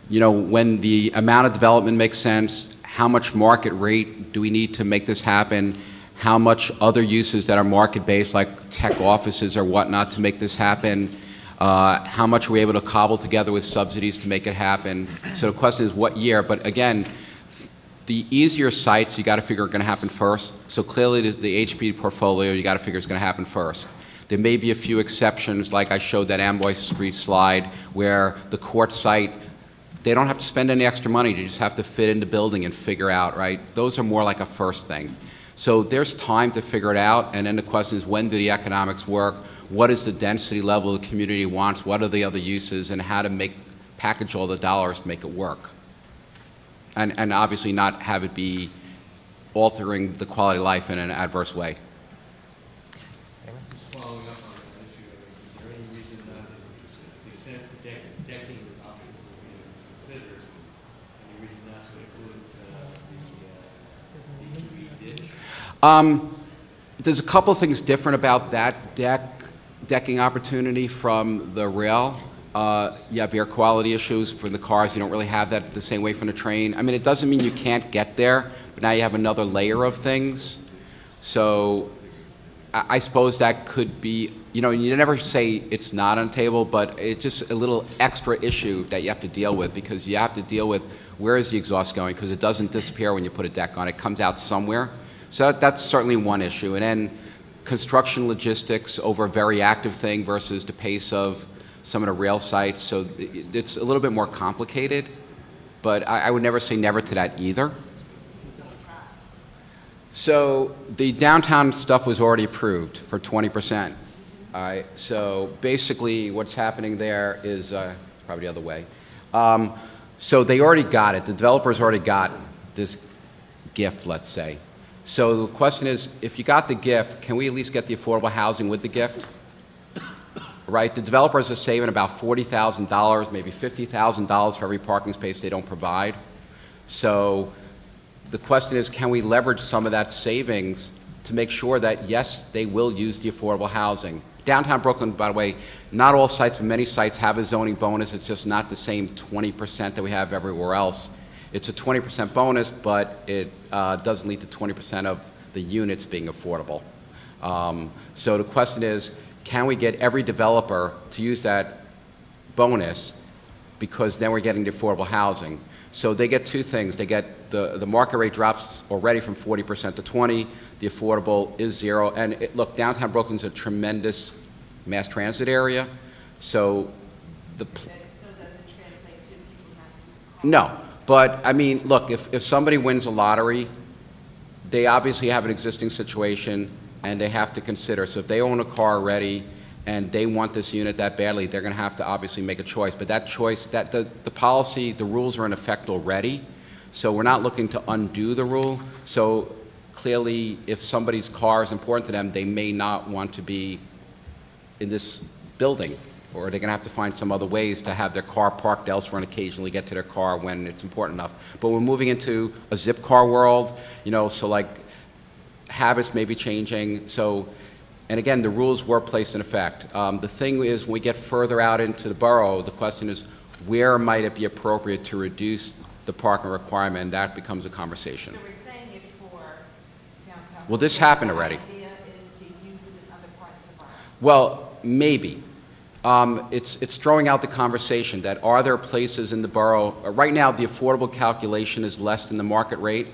you know, when the amount of development makes sense, how much market rate do we need to make this happen? How much other uses that are market-based, like tech offices or whatnot, to make this happen? How much are we able to cobble together with subsidies to make it happen? So the question is what year, but again, the easier sites, you got to figure are going to happen first. So clearly the HP portfolio, you got to figure is going to happen first. There may be a few exceptions, like I showed that Amboy Street slide, where the court site, they don't have to spend any extra money, they just have to fit in the building and figure out, right? Those are more like a first thing. So there's time to figure it out, and then the question is, when do the economics work? What is the density level the community wants? What are the other uses? And how to package all the dollars to make it work? And obviously not have it be altering the quality of life in an adverse way. Following up on that issue, is there any reason not, to the extent decking options are being considered, any reason not to include the QE ditch? There's a couple of things different about that decking opportunity from the rail. You have air quality issues for the cars. You don't really have that the same way from the train. I mean, it doesn't mean you can't get there, but now you have another layer of things. So I suppose that could be, you know, you never say it's not on the table, but it's just a little extra issue that you have to deal with, because you have to deal with where is the exhaust going, because it doesn't disappear when you put a deck on. It comes out somewhere. So that's certainly one issue. And then construction logistics over a very active thing versus the pace of some of the rail sites, so it's a little bit more complicated, but I would never say never to that either. So the downtown stuff was already approved for 20%. All right, so basically what's happening there is, probably the other way. So they already got it, the developers already got this gift, let's say. So the question is, if you got the gift, can we at least get the affordable housing with the gift? Right, the developers are saving about $40,000, maybe $50,000 for every parking space they don't provide. So the question is, can we leverage some of that savings to make sure that, yes, they will use the affordable housing? Downtown Brooklyn, by the way, not all sites, but many sites have a zoning bonus. It's just not the same 20% that we have everywhere else. It's a 20% bonus, but it doesn't lead to 20% of the units being affordable. So the question is, can we get every developer to use that bonus, because then we're getting the affordable housing? So they get two things. They get the market rate drops already from 40% to 20. The affordable is 0. And look, downtown Brooklyn's a tremendous mass transit area. So the... That it still doesn't translate to people having to use a car. No. But, I mean, look, if somebody wins a lottery, they obviously have an existing situation, and they have to consider. So if they own a car already and they want this unit that badly, they're going to have to obviously make a choice. But that choice, the policy, the rules are in effect already. So we're not looking to undo the rule. So clearly, if somebody's car is important to them, they may not want to be in this building, or they're going to have to find some other ways to have their car parked elsewhere and occasionally get to their car when it's important enough. But we're moving into a zip car world, you know, so like habits may be changing. So, and again, the rules were placed in effect. The thing is, when we get further out into the borough, the question is, where might it be appropriate to reduce the parking requirement, and that becomes a conversation. So we're saying it for downtown. Well, this happened already. The idea is to use it in other parts of the borough. Well, maybe. It's throwing out the conversation that are there places in the borough, right now the affordable calculation is less than the market rate.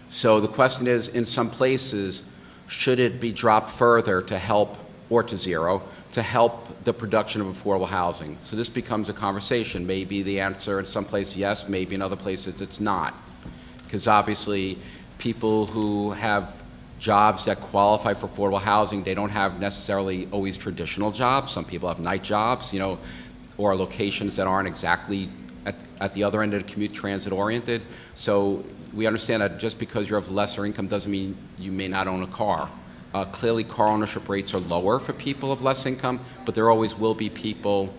So the question is, in some places, should it be dropped further to help, or to 0, to help the production of affordable housing? So this becomes a conversation. Maybe the answer in some places, yes, maybe in other places it's not. Because obviously, people who have jobs that qualify for affordable housing. They don't have necessarily always traditional jobs. Some people have night jobs, you know, or locations that aren't exactly at the other end of the commute transit oriented. So we understand that just because you're of lesser income doesn't mean you may not own a car. Clearly, car ownership rates are lower for people of less income, but there always will be people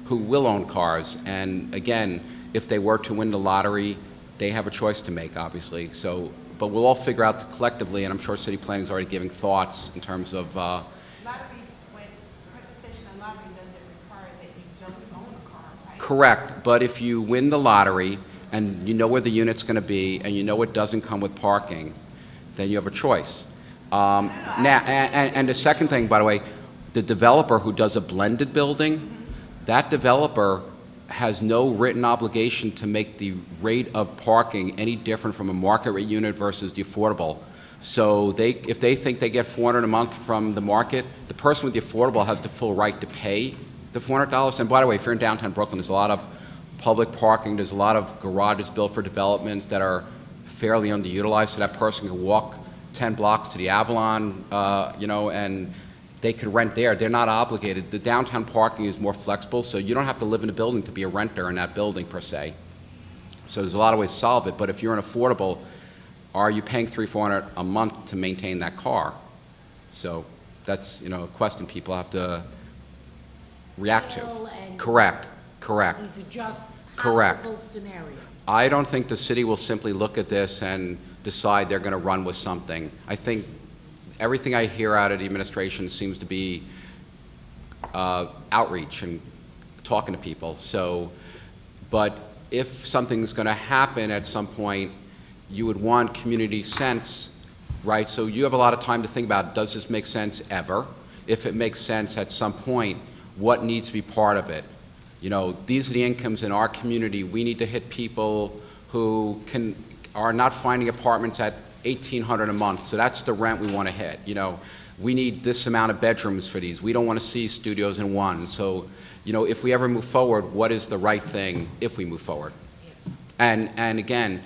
who will own cars. And again, if they were to win the lottery, they have a choice to make, obviously. So, but we'll all figure out collectively, and I'm sure city planning is already giving thoughts in terms of, Lottery, when participation in lottery doesn't require that you don't own a car, right? correct, but if you win the lottery and you know where the unit's going to be and you know it doesn't come with parking, then you have a choice. Now, and the second thing, by the way, the developer who does a blended building, that developer has no written obligation to make the rate of parking any different from a market rate unit versus the affordable. So if they think they get $400 a month from the market, the person with the affordable has the full right to pay the $400. And by the way, if you're in downtown Brooklyn, there's a lot of public parking, there's a lot of garages built for developments that are fairly underutilized, so that person can walk 10 blocks to the Avalon, you know, and they could rent there. They're not obligated. The downtown parking is more flexible, so you don't have to live in a building to be a renter in that building per se. So there's a lot of ways to solve it, but if you're an affordable, are you paying $300-400 a month to maintain that car? So that's, you know, a question people have to react to. Scale and- Correct, correct. These are just Correct. possible scenarios. I don't think the city will simply look at this and decide they're going to run with something. I think everything I hear out of the administration seems to be outreach and talking to people. So, but if something's going to happen at some point, you would want community sense, right? So you have a lot of time to think about, does this make sense ever? If it makes sense at some point, what needs to be part of it? You know, these are the incomes in our community. We need to hit people who are not finding apartments at $1,800 a month, so that's the rent we want to hit. You know, we need this amount of bedrooms for these. We don't want to see studios in one. So, you know, if we ever move forward, what is the right thing if we move forward? And again,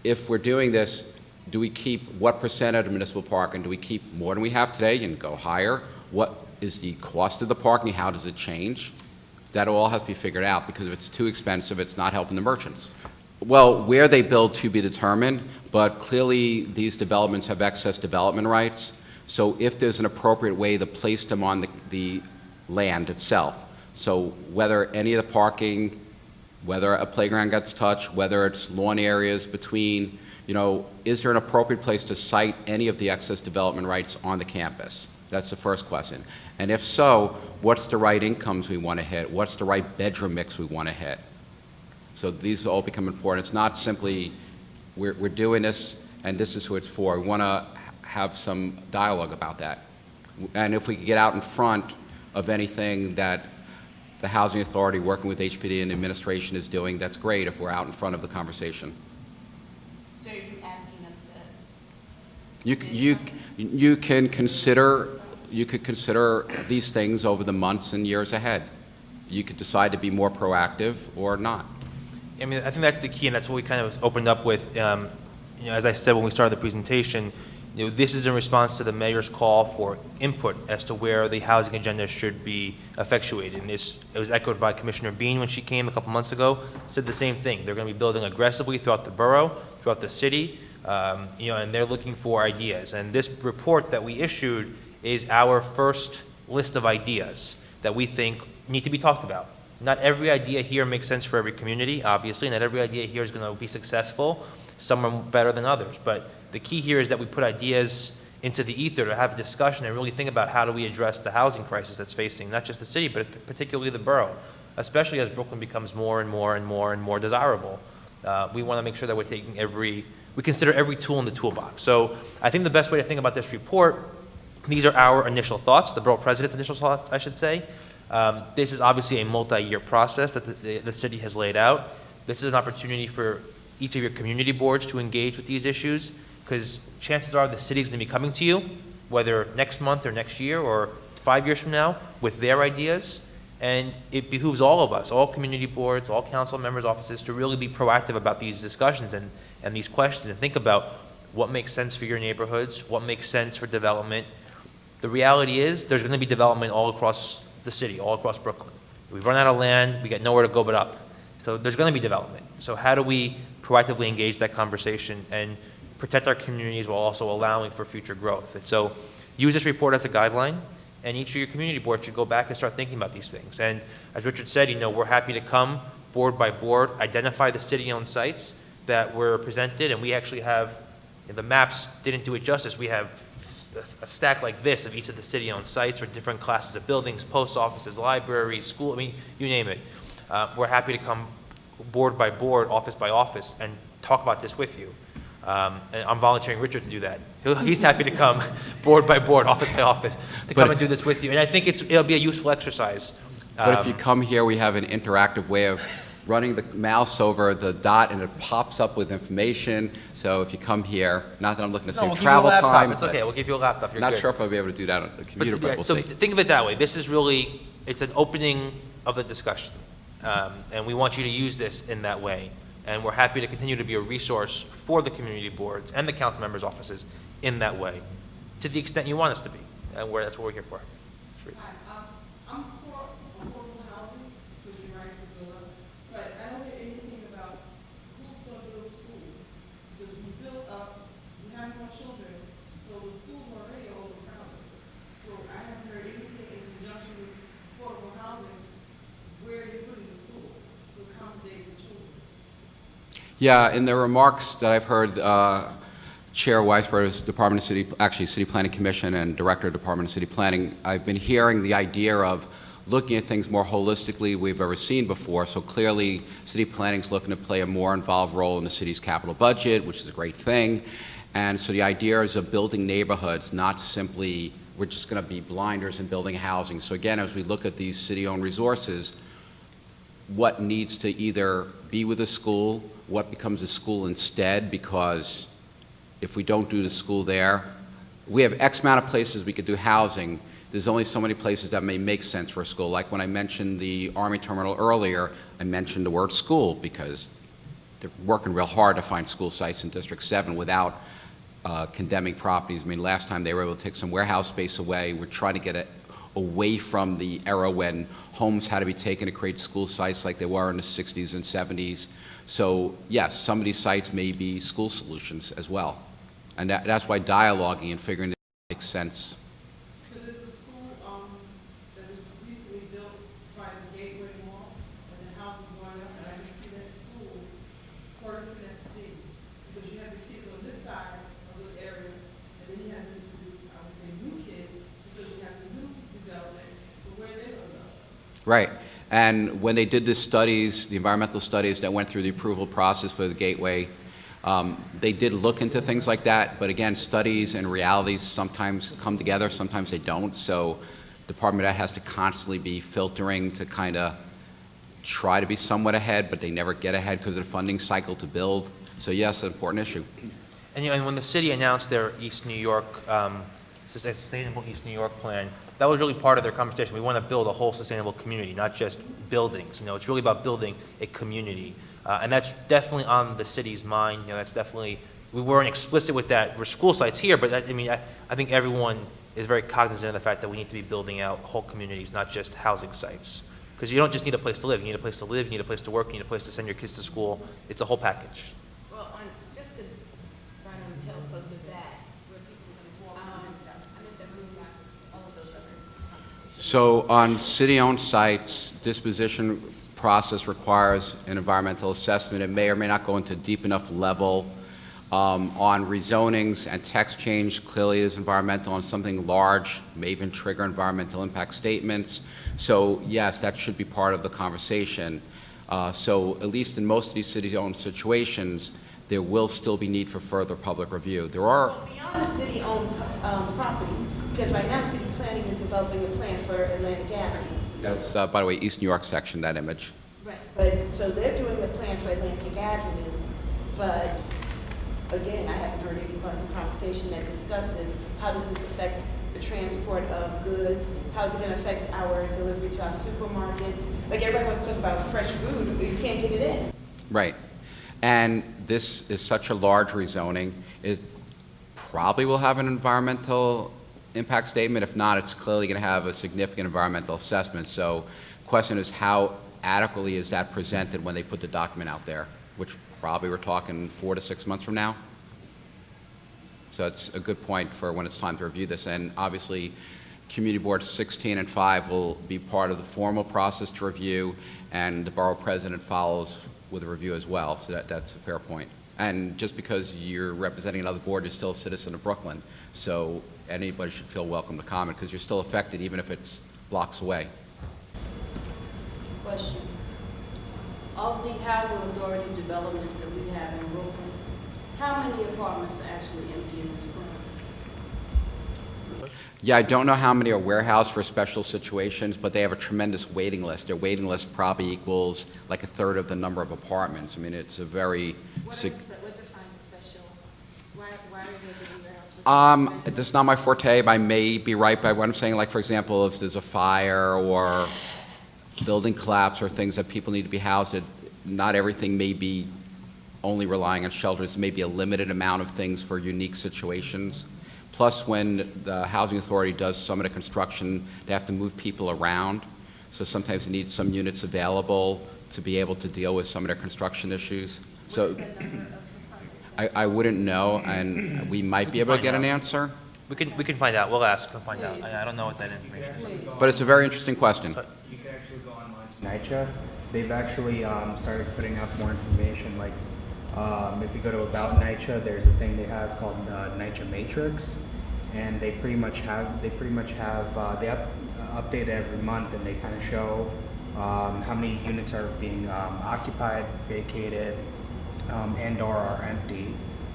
if we're doing this, do we keep what percent of the municipal parking? Do we keep more than we have today and go higher? What is the cost of the parking? How does it change? That all has to be figured out, because if it's too expensive, it's not helping the merchants. Well, where they build to be determined, but clearly these developments have excess development rights. So if there's an appropriate way to place them on the land itself, so whether any of the parking, whether a playground gets touched, whether it's lawn areas between, you know, is there an appropriate place to site any of the excess development rights on the campus? That's the first question. And if so, what's the right incomes we want to hit? What's the right bedroom mix we want to hit? So these all become important. It's not simply we're doing this and this is who it's for. We want to have some dialogue about that. And if we could get out in front of anything that the Housing Authority working with HPD and the administration is doing, that's great if we're out in front of the conversation. So are you asking us to? You could consider these things over the months and years ahead. You could decide to be more proactive or not. I mean, I think that's the key, and that's what we kind of opened up with. You know, as I said when we started the presentation, you know, this is in response to the mayor's call for input as to where the housing agenda should be effectuated. And it was echoed by Commissioner Bean when she came a couple months ago, said the same thing. They're going to be building aggressively throughout the borough, throughout the city, you know, and they're looking for ideas. And this report that we issued is our first list of ideas that we think need to be talked about. Not every idea here makes sense for every community, obviously. Not every idea here is going to be successful. Some are better than others. But the key here is that we put ideas into the ether to have a discussion and really think about how do we address the housing crisis that's facing not just the city, but particularly the borough, especially as Brooklyn becomes more and more and more and more desirable. We want to make sure that we're taking we consider every tool in the toolbox. So I think the best way to think about this report, these are our initial thoughts, the borough president's initial thoughts, I should say. This is obviously a multi-year process that the city has laid out. This is an opportunity for each of your community boards to engage with these issues, because chances are the city's going to be coming to you, whether next month or next year or 5 years from now, with their ideas. And it behooves all of us, all community boards, all council members' offices, to really be proactive about these discussions and these questions, and think about what makes sense for your neighborhoods, what makes sense for development. The reality is, there's going to be development all across the city, all across Brooklyn. We've run out of land, we got nowhere to go but up. So there's going to be development. So how do we proactively engage that conversation and protect our communities while also allowing for future growth? And so use this report as a guideline, and each of your community boards should go back and start thinking about these things. And as Richard said, we're happy to come board by board, identify the city-owned sites that were presented, and we actually have, the maps didn't do it justice. We have a stack like this of each of the city-owned sites for different classes of buildings, post offices, libraries, school, I mean, you name it. We're happy to come board by board, office by office, and talk about this with you. And I'm volunteering Richard to do that. He's happy to come board by board, office by office, to come and do this with you. And I think it'll be a useful exercise. But if you come here, we have an interactive way of running the mouse over the dot, and it pops up with information. So if you come here, not that I'm looking to No, save we'll give travel you a laptop. time. It's but okay. We'll give you a laptop. You're Not good. sure if I'll be able to do that on the computer, but we'll so see. think of it that way. This is really, it's an opening of the discussion. And we want you to use this in that way. And we're happy to continue to be a resource for the community boards and the council members' offices in that way, to the extent you want us to be. And that's what we're here for. Sri. Hi, I'm for affordable housing, because you're right to build up, but I don't hear anything about who's going to build schools. Because we build up, we have more children, so the schools are already overcrowded. So I haven't heard anything in conjunction with affordable housing, where you're putting the schools to accommodate the children. Yeah, in the remarks that I've heard, Chair Weisberger's Department of City Planning Commission and Director of Department of City Planning, I've been hearing the idea of looking at things more holistically we've ever seen before. So clearly, city planning is looking to play a more involved role in the city's capital budget, which is a great thing. And so the idea is of building neighborhoods, not simply we're just going to be blinders in building housing. So again, as we look at these city-owned resources, what needs to either be with a school, what becomes a school instead, because if we don't do the school there, we have X amount of places we could do housing. There's only so many places that may make sense for a school. Like when I mentioned the Army Terminal earlier, I mentioned the word school because they're working real hard to find school sites in District 7 without condemning properties. I mean, last time they were able to take some warehouse space away. We're trying to get it away from the era when homes had to be taken to create school sites like they were in the 60s and 70s. So yes, some of these sites may be school solutions as well. And that's why dialoguing and figuring this out makes sense. Because there's a school that was recently built by the Gateway Mall, and the house is going up, and I can see that school first in that city. Because you have the kids on this side of the area, and then you have the, I would say, new kids, because you have the new development, so where are they going to go? Right. And when they did the studies, the environmental studies that went through the approval process for the Gateway, they did look into things like that, but again, studies and realities sometimes come together, sometimes they don't. So Department of Ed has to constantly be filtering to kind of try to be somewhat ahead, but they never get ahead because of the funding cycle to build. So yes, an important issue. And, and when the city announced their East New York, Sustainable East New York plan, that was really part of their conversation. We want to build a whole sustainable community, not just buildings. It's really about building a community. And that's definitely on the city's mind. That's definitely, we weren't explicit with that. We're school sites here, but I think everyone is very cognizant of the fact that we need to be building out whole communities, not just housing sites. Because you don't just need a place to live. You need a place to live, you need a place to work, you need a place to send your kids to school. It's a whole package. Well, just to run on the tailcoats of that, where people are going to walk I missed all of those other conversations. So on city-owned sites, disposition process requires an environmental assessment. It may or may not go into deep enough level on rezonings and text change. Clearly, it is environmental. On something large, may even trigger environmental impact statements. So yes, that should be part of the conversation. So at least in most of these city-owned situations, there will still be need for further public review. There are Well, beyond the city-owned properties, because right now, city planning is developing a plan for Atlantic Avenue. That's, by the way, East New York section, that image. Right. But, so they're doing a plan for Atlantic Avenue, but again, I haven't heard any conversation that discusses how does this affect the transport of goods, how is it going to affect our delivery to our supermarkets? Like everybody wants to talk about fresh food, but you can't get it in. Right. And this is such a large rezoning. It probably will have an environmental impact statement. If not, it's clearly going to have a significant environmental assessment. So the question is, how adequately is that presented when they put the document out there, which probably we're talking 4 to 6 months from now? So it's a good point for when it's time to review this. And obviously, Community Boards 16 and 5 will be part of the formal process to review, and the borough president follows with a review as well. So that's a fair point. And just because you're representing another board, you're still a citizen of Brooklyn. So anybody should feel welcome to comment, because you're still affected even if it's blocks away. Question. Of the housing authority developments that we have in Brooklyn, how many apartments are actually empty in this room? Yeah, I don't know how many are warehoused for special situations, but they have a tremendous waiting list. Their waiting list probably equals like 1/3 of the number of apartments. I mean, it's a very... What defines a special? Why are they doing warehouse for That's not my forte, but I may be right by what I'm saying. Like, for example, if there's a fire or building collapse or things that people need to be housed at, not everything may be only relying on shelters. There may be a limited amount of things for unique situations. Plus, when the housing authority does some of the construction, they have to move people around. So sometimes they need some units available to be able to deal with some of their construction issues. So I wouldn't know, and we might be able to get an answer. We can find out. We'll ask and find out. I don't know what that information is. But it's a very interesting question. You can actually go online to NYCHA. They've actually started putting out more information. Like if you go to About NYCHA, there's a thing they have called NYCHA Matrix, and they pretty much have they update it every month, and they kind of show how many units are being occupied, vacated, and/or are empty,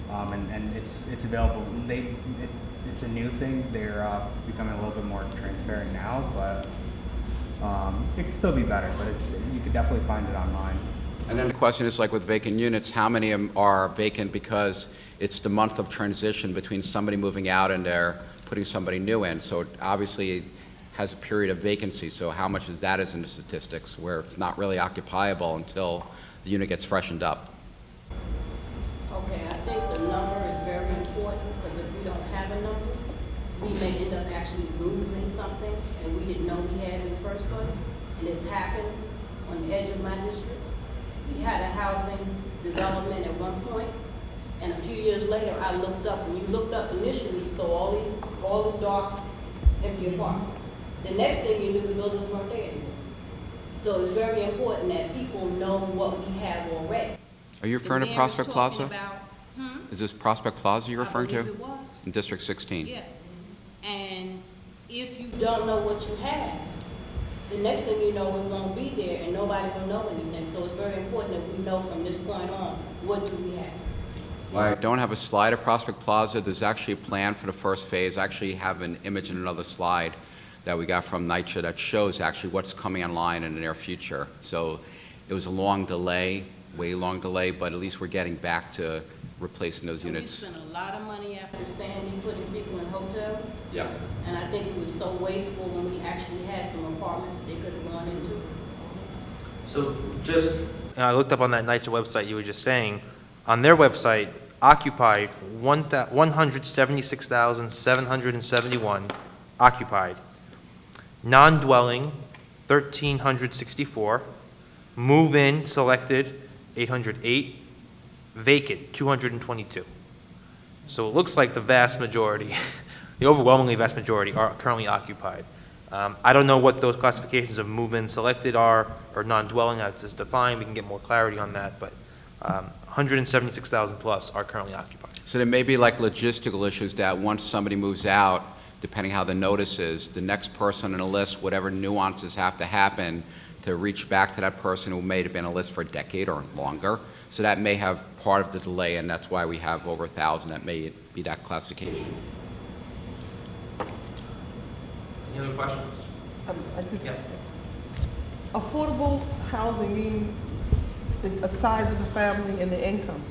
and it's available. It's a new thing. They're becoming a little bit more transparent now, but it could still be better. But you could definitely find it online. And then the question is, like with vacant units, how many of them are vacant because it's the month of transition between somebody moving out and they're putting somebody new in? So it obviously has a period of vacancy. So how much is that as in the statistics, where it's not really occupiable until the unit gets freshened up? Okay, I think the number is very important, because if we don't have a number, we may end up actually losing something and we didn't know we had in the first place. And it's happened on the edge of my district. We had a housing development at one point, and a few years later, I looked up, and you looked up initially, you saw all these dark, empty apartments. The next thing you knew, the buildings weren't there anymore. So it's very important that people know what we have already. Are you referring to Prospect Plaza? Is this Prospect Plaza you're referring to? I believe it was. In District 16? Yeah. And if you Don't know what you have. The next thing you know, it won't be there, and nobody will know anything. So it's very important that we know from this point on, what do we have? Well, I don't have a slide of Prospect Plaza. There's actually a plan for the first phase. I actually have an image in another slide that we got from NYCHA that shows actually what's coming online in the near future. So it was a long delay, way long delay, but at least we're getting back to replacing those units. We spent a lot of money after Sandy putting people in hotels. Yeah. And I think it was so wasteful when we actually had some apartments that they could have gone into. So and I looked up on that NYCHA website you were just saying. On their website, occupied 176,771 occupied. Non-dwelling 1,364. Move-in selected 808. Vacant 222. So it looks like the vast majority, the overwhelmingly vast majority, are currently occupied. I don't know what those classifications of move-in selected are, or non-dwelling, as it's defined. We can get more clarity on that, but 176,000 plus are currently occupied. So there may be like logistical issues that once somebody moves out, depending how the notice is, the next person on the list, whatever nuances have to happen to reach back to that person who may have been on a list for a decade or longer. So that may have part of the delay, and that's why we have over 1,000 that may be that classification. Any other questions? Yeah. Affordable housing means the size of the family and the income.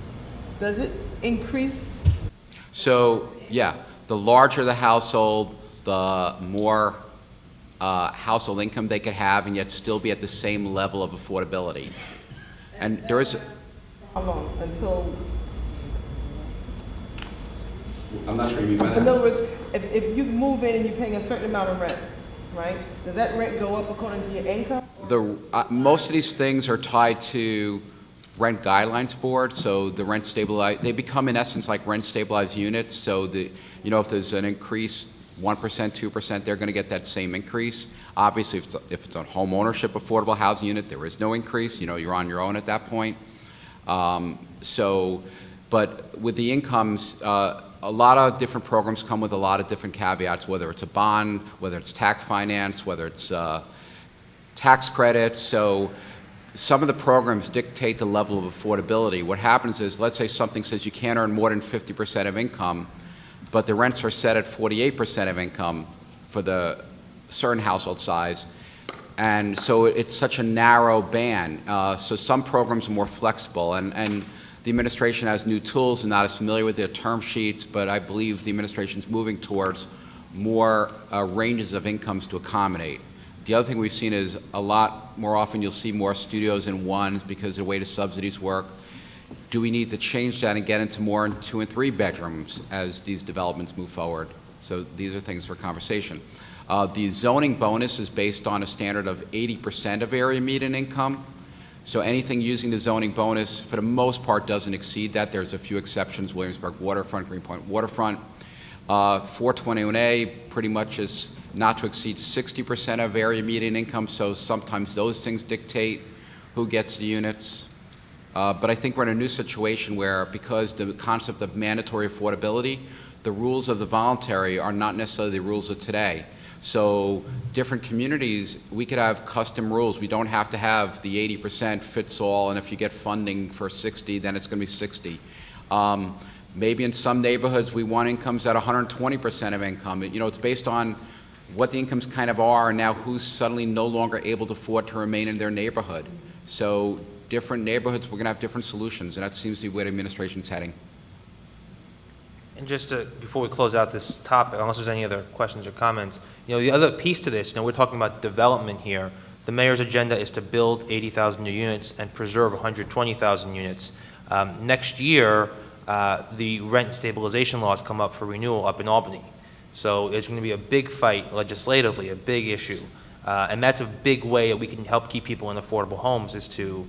Does it increase? So, yeah, the larger the household, the more household income they could have and yet still be at the same level of affordability. And there is... How long? Until I'm not sure you mean by In that. other words, if you move in and you're paying a certain amount of rent, right? Does that rent go up according to your income? Most of these things are tied to rent guidelines board, so the rent stabilize, they become in essence like rent stabilized units, so if there's an increase, 1%, 2%, they're gonna get that same increase. Obviously, if it's a home ownership affordable housing unit, there is no increase, you're on your own at that point. But with the incomes, a lot of different programs come with a lot of different caveats, whether it's a bond, whether it's tax finance, whether it's tax credits. So some of the programs dictate the level of affordability. What happens is, let's say something says you can't earn more than 50% of income, but the rents are set at 48% of income for the certain household size. And so it's such a narrow band. So some programs are more flexible, and the administration has new tools and not as familiar with their term sheets, but I believe the administration's moving towards more ranges of incomes to accommodate. The other thing we've seen is a lot more often you'll see more studios in ones because of the way the subsidies work. Do we need to change that and get into more 2 and 3 bedrooms as these developments move forward? So these are things for conversation. The zoning bonus is based on a standard of 80% of area median income. So anything using the zoning bonus, for the most part, doesn't exceed that. There's a few exceptions, Williamsburg Waterfront, Greenpoint Waterfront. 421A pretty much is not to exceed 60% of area median income, so sometimes those things dictate who gets the units. But I think we're in a new situation where, because the concept of mandatory affordability, the rules of the voluntary are not necessarily the rules of today. So different communities, we could have custom rules. We don't have to have the 80% fits all, and if you get funding for 60, then it's going to be 60. Maybe in some neighborhoods, we want incomes at 120% of income. It's based on what the incomes kind of are, and now who's suddenly no longer able to afford to remain in their neighborhood. So different neighborhoods, we're going to have different solutions, and that seems to be where the administration's heading. And just before we close out this topic, unless there's any other questions or comments, the other piece to this, we're talking about development here. The mayor's agenda is to build 80,000 new units and preserve 120,000 units. Next year, the rent stabilization laws come up for renewal up in Albany. So it's going to be a big fight legislatively, a big issue. And that's a big way that we can help keep people in affordable homes, is to,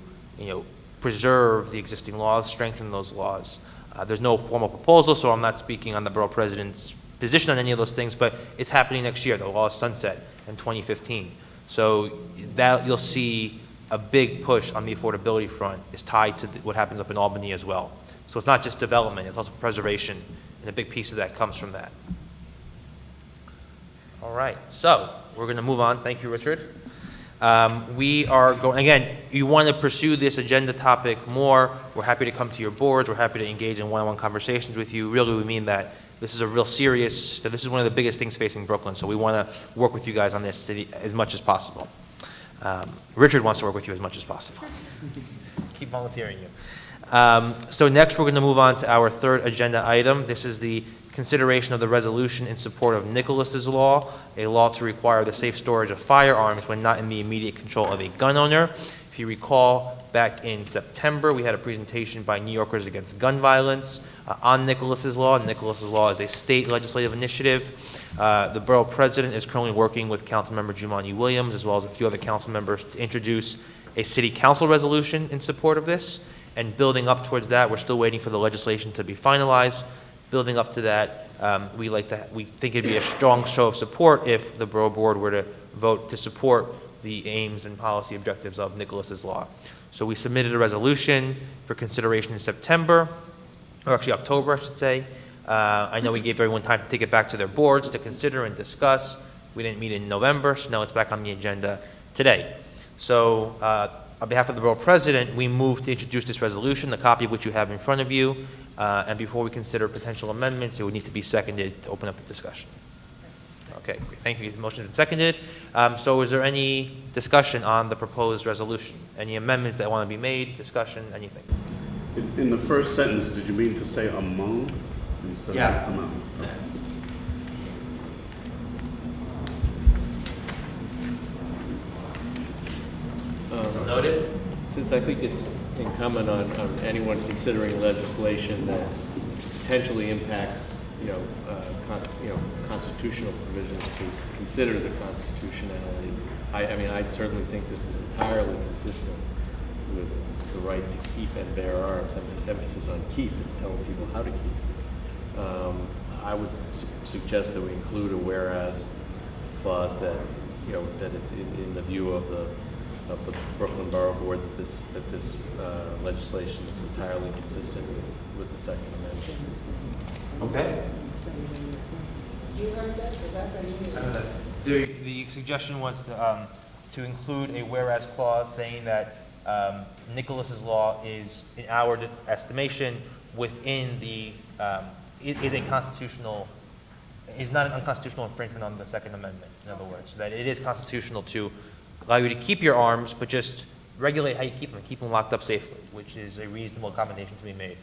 preserve the existing laws, strengthen those laws. There's no formal proposal, so I'm not speaking on the borough president's position on any of those things, but it's happening next year. The law is sunset in 2015. So that you'll see a big push on the affordability front is tied to what happens up in Albany as well. So it's not just development, it's also preservation, and a big piece of that comes from that. All right, so we're going to move on. Thank you, Richard. We are going, again, you want to pursue this agenda topic more, we're happy to come to your boards, we're happy to engage in one-on-one conversations with you. Really, we mean that this is a real serious, this is one of the biggest things facing Brooklyn, so we want to work with you guys on this as much as possible. Richard wants to work with you as much as possible. Keep volunteering you. So next we're going to move on to our third agenda item. This is the consideration of the resolution in support of Nicholas's Law, a law to require the safe storage of firearms when not in the immediate control of a gun owner. If you recall, back in September, we had a presentation by New Yorkers Against Gun Violence on Nicholas's Law. Nicholas's Law is a state legislative initiative. The borough president is currently working with Councilmember Jumaane Williams, as well as a few other council members, to introduce a city council resolution in support of this. And building up towards that, we're still waiting for the legislation to be finalized. Building up to that, we think it'd be a strong show of support if the Borough Board were to vote to support the aims and policy objectives of Nicholas's Law. So we submitted a resolution for consideration in September, or actually October, I should say. I know we gave everyone time to take it back to their boards to consider and discuss. We didn't meet in November, so now it's back on the agenda today. So on behalf of the Borough President, we move to introduce this resolution, the copy of which you have in front of you. And before we consider potential amendments, it would need to be seconded to open up the discussion. Okay, thank you. The motion has been seconded. So is there any discussion on the proposed resolution? Any amendments that want to be made, discussion, anything? In the first sentence, did you mean to say among instead of among? Noted. Since I think it's incumbent on anyone considering legislation that potentially impacts constitutional provisions to consider the constitutionality. I mean, I certainly think this is entirely consistent with the right to keep and bear arms. I mean, emphasis on keep, it's telling people how to keep. I would suggest that we include a whereas clause that, that it's in the view of the Brooklyn Borough Board that this legislation is entirely consistent with the Second Amendment. Okay. You heard that? Was that from you? The suggestion was to include a whereas clause saying that Nicholas's law is, in our estimation, within the, is a constitutional, is not an unconstitutional infringement on the Second Amendment, in other words. That it is constitutional to allow you to keep your arms, but just regulate how you keep them locked up safely, which is a reasonable accommodation to be made.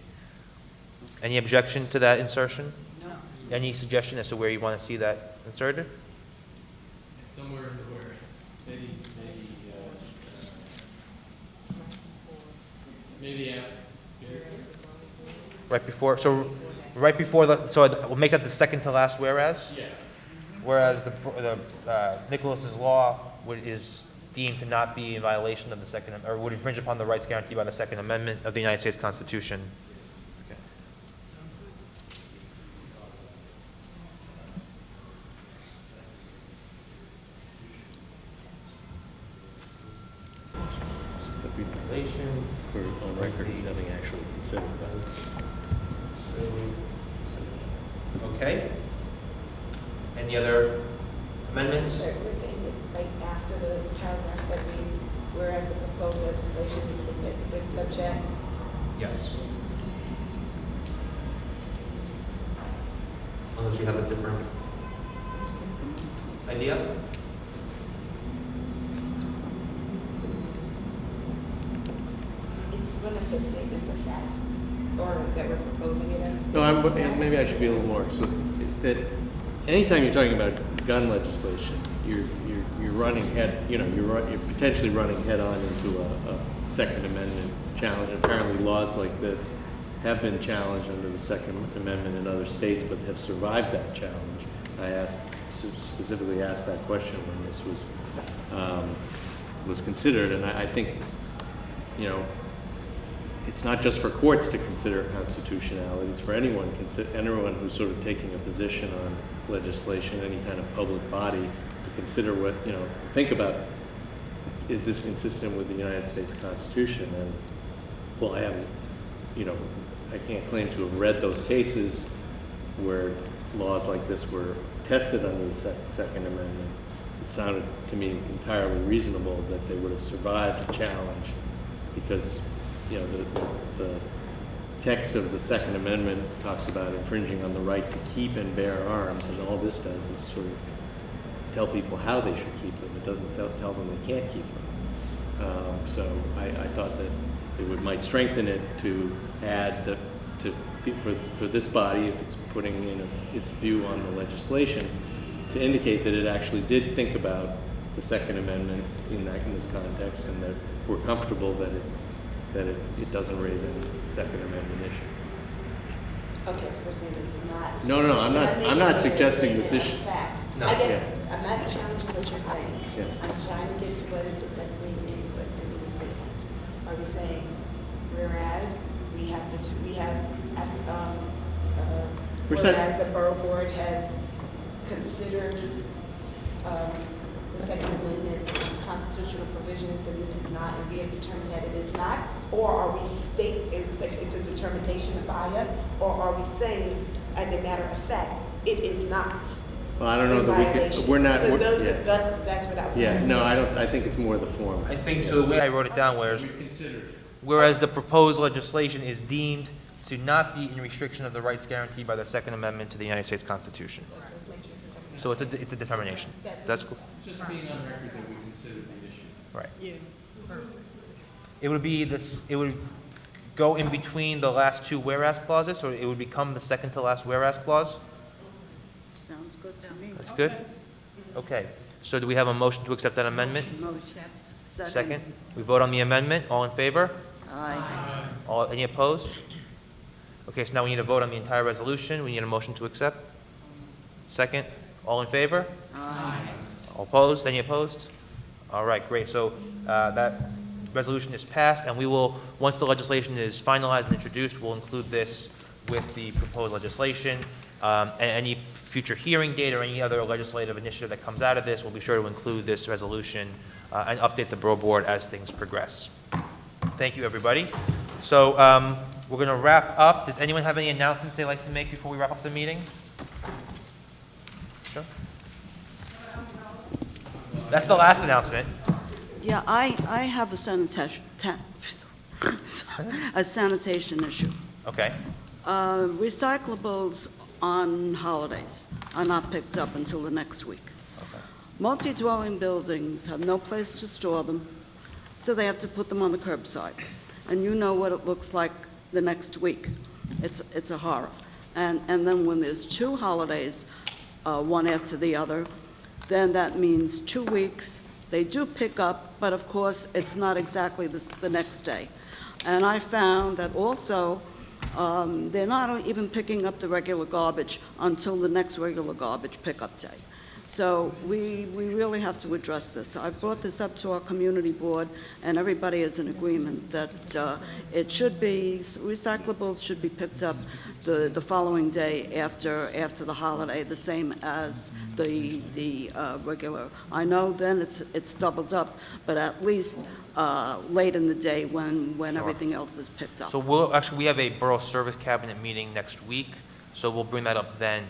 Any objection to that insertion? No. Any suggestion as to where you want to see that inserted? Somewhere in the where, maybe after. Right before, so right before so we'll make that the second to last whereas? Yeah. Whereas the Nicholas's law is deemed to not be in violation of the Second, or would infringe upon the rights guaranteed by the Second Amendment of the United States Constitution. Okay. For on record as having actually considered that. Okay. Any other amendments? So we're saying that right after the paragraph that reads, whereas the proposed legislation is submitted with subject. Yes. Unless you have a different idea? It's one of the statements of fact, or that we're proposing it as a statement No, of fact. maybe I should be a little more, so that anytime you're talking about gun legislation, you're running head, you're potentially running head on into a Second Amendment challenge. Apparently laws like this have been challenged under the Second Amendment in other states, but have survived that challenge. I specifically asked that question when this was considered, and I think, it's not just for courts to consider constitutionality, it's for anyone who's sort of taking a position on legislation, any kind of public body, to consider what, think about, is this consistent with the United States Constitution? And, well, I haven't, I can't claim to have read those cases where laws like this were tested under the Second Amendment. It sounded to me entirely reasonable that they would have survived a challenge because, the text of the Second Amendment talks about infringing on the right to keep and bear arms, and all this does is sort of tell people how they should keep them. It doesn't tell them they can't keep them. So I thought that it might strengthen it to add that for this body, if it's putting in its view on the legislation, to indicate that it actually did think about the Second Amendment in this context, and that we're comfortable that it doesn't raise any Second Amendment issue. Okay, so we're saying it's not. No, I'm not suggesting that this. No. I guess I'm not challenging what you're saying. Yeah. I'm trying to get to what is it that's being input into the statement. Are we saying, whereas whereas the Borough Board has considered the Second Amendment constitutional provisions, and this is not, and we have determined that it is not, or are we it's a determination by us, or are we saying, as a matter of fact, it is not? Well, I don't know that we're not. That's what I was Yeah, asking. no, I think it's more the form. I think so. The way I wrote it down was, whereas the proposed legislation is deemed to not be in restriction of the rights guaranteed by the Second Amendment to the United States Constitution. So it's a determination. That's cool. Just being on record that we consider the issue. Right. It would be this. It would go in between the last two whereas clauses, so it would become the second to last whereas clause. Sounds good to me. That's good. Okay. So do we have a motion to accept that amendment? Motion. Second. We vote on the amendment. All in favor? Aye. Any opposed? Okay, so now we need to vote on the entire resolution. We need a motion to accept. Second, all in favor? Aye. All opposed? Any opposed? All right, great. So that resolution is passed, and we will, once the legislation is finalized and introduced, we'll include this with the proposed legislation. And any future hearing date or any other legislative initiative that comes out of this, we'll be sure to include this resolution and update the Borough Board as things progress. Thank you, everybody. So we're going to wrap up. Does anyone have any announcements they'd like to make before we wrap up the meeting? Sure. That's the last announcement. Yeah, I have a sanitation issue. Okay. Recyclables on holidays are not picked up until the next week. Multi-dwelling buildings have no place to store them, so they have to put them on the curbside. And you know what it looks like the next week. It's a horror. And then when there's 2 holidays, one after the other, then that means 2 weeks. They do pick up, but of course, it's not exactly the next day. And I found that also, they're not even picking up the regular garbage until the next regular garbage pickup day. So we really have to address this. I brought this up to our community board, and everybody is in agreement that it should be, recyclables should be picked up the following day after the holiday, the same as the regular. I know then it's doubled up, but at least late in the day when Sure. everything else is picked up. So we have a Borough Service Cabinet meeting next week, so we'll bring that up then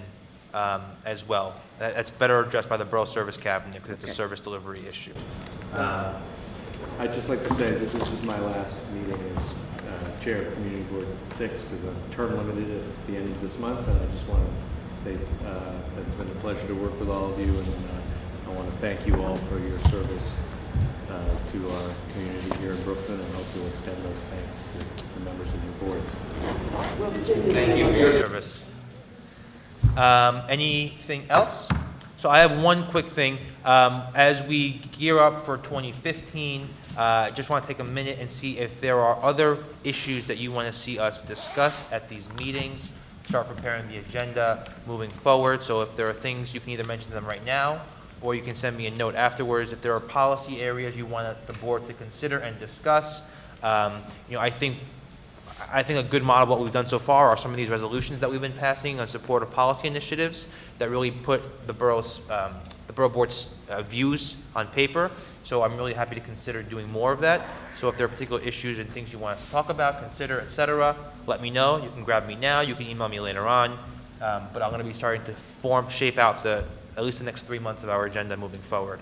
as well. That's better addressed by the Borough Service Cabinet because it's a service delivery issue. I'd just like to say that this is my last meeting as Chair of Community Board 6 because I'm term limited at the end of this month, and I just want to say that it's been a pleasure to work with all of you, and I want to thank you all for your service to our community here in Brooklyn, and hope you'll extend those thanks to the members of your boards. Thank you for your service. Anything else? So I have one quick thing. As we gear up for 2015, just want to take a minute and see if there are other issues that you want to see us discuss at these meetings. Start preparing the agenda moving forward. So if there are things, you can either mention them right now, or you can send me a note afterwards. If there are policy areas you want the board to consider and discuss, I think a good model of what we've done so far are some of these resolutions that we've been passing in support of policy initiatives that really put the Borough Board's views on paper. So I'm really happy to consider doing more of that. So if there are particular issues and things you want us to talk about, consider, etc., let me know. You can grab me now. You can email me later on. But I'm going to be starting to shape out at least the next 3 months of our agenda moving forward.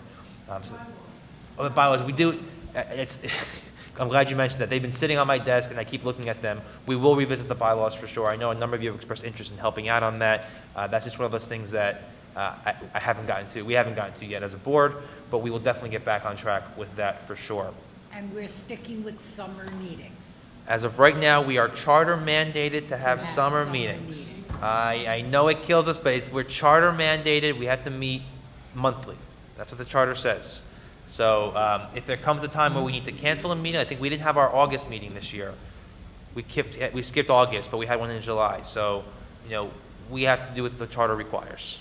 The bylaws, we do. I'm glad you mentioned that. They've been sitting on my desk, and I keep looking at them. We will revisit the bylaws for sure. I know a number of you have expressed interest in helping out on that. That's just one of those things that we haven't gotten to yet as a board, but we will definitely get back on track with that for sure. And we're sticking with summer meetings. As of right now, we are charter mandated to have summer meetings. I know it kills us, but we're charter mandated. We have to meet monthly. That's what the charter says. So if there comes a time where we need to cancel a meeting, I think we didn't have our August meeting this year. We skipped August, but we had one in July. So, we have to do what the charter requires.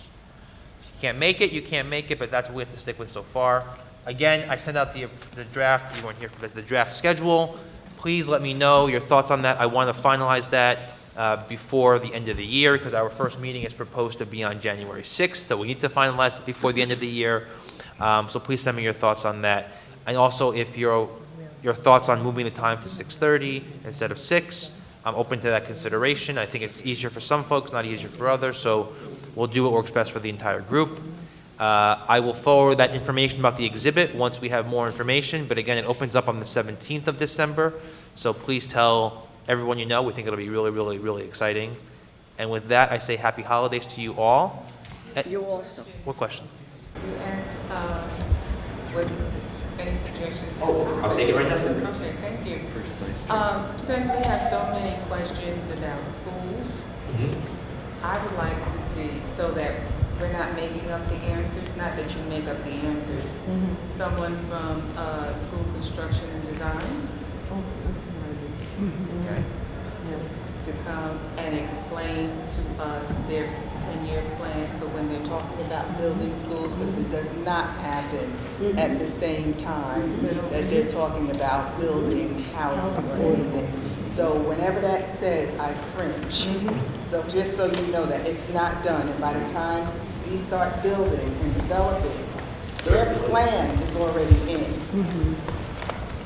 If you can't make it, you can't make it, but that's what we have to stick with so far. Again, I sent out the draft. You weren't here for the draft schedule. Please let me know your thoughts on that. I want to finalize that before the end of the year because our first meeting is proposed to be on January 6th, so we need to finalize it before the end of the year. So please send me your thoughts on that. And also, if your thoughts on moving the time to 6:30 instead of 6, I'm open to that consideration. I think it's easier for some folks, not easier for others, so we'll do what works best for the entire group. I will forward that information about the exhibit once we have more information, but again, it opens up on the 17th of December, so please tell everyone you know. We think it'll be really, really, really exciting. And with that, I say happy holidays to you all. You also. What question? You asked what any suggestions. Oh, I'll take it right now. Okay, thank you. Since we have so many questions about schools, I would like to see, so that we're not making up the answers, not that you make up the answers, someone from school construction and design. Okay. to come and explain to us their 10-year plan for when they're talking about building schools, because it does not happen at the same time that they're talking about building housing or anything. So whenever that's said, I cringe. So just so you know that it's not done, and by the time we start building and developing, their plan is already in.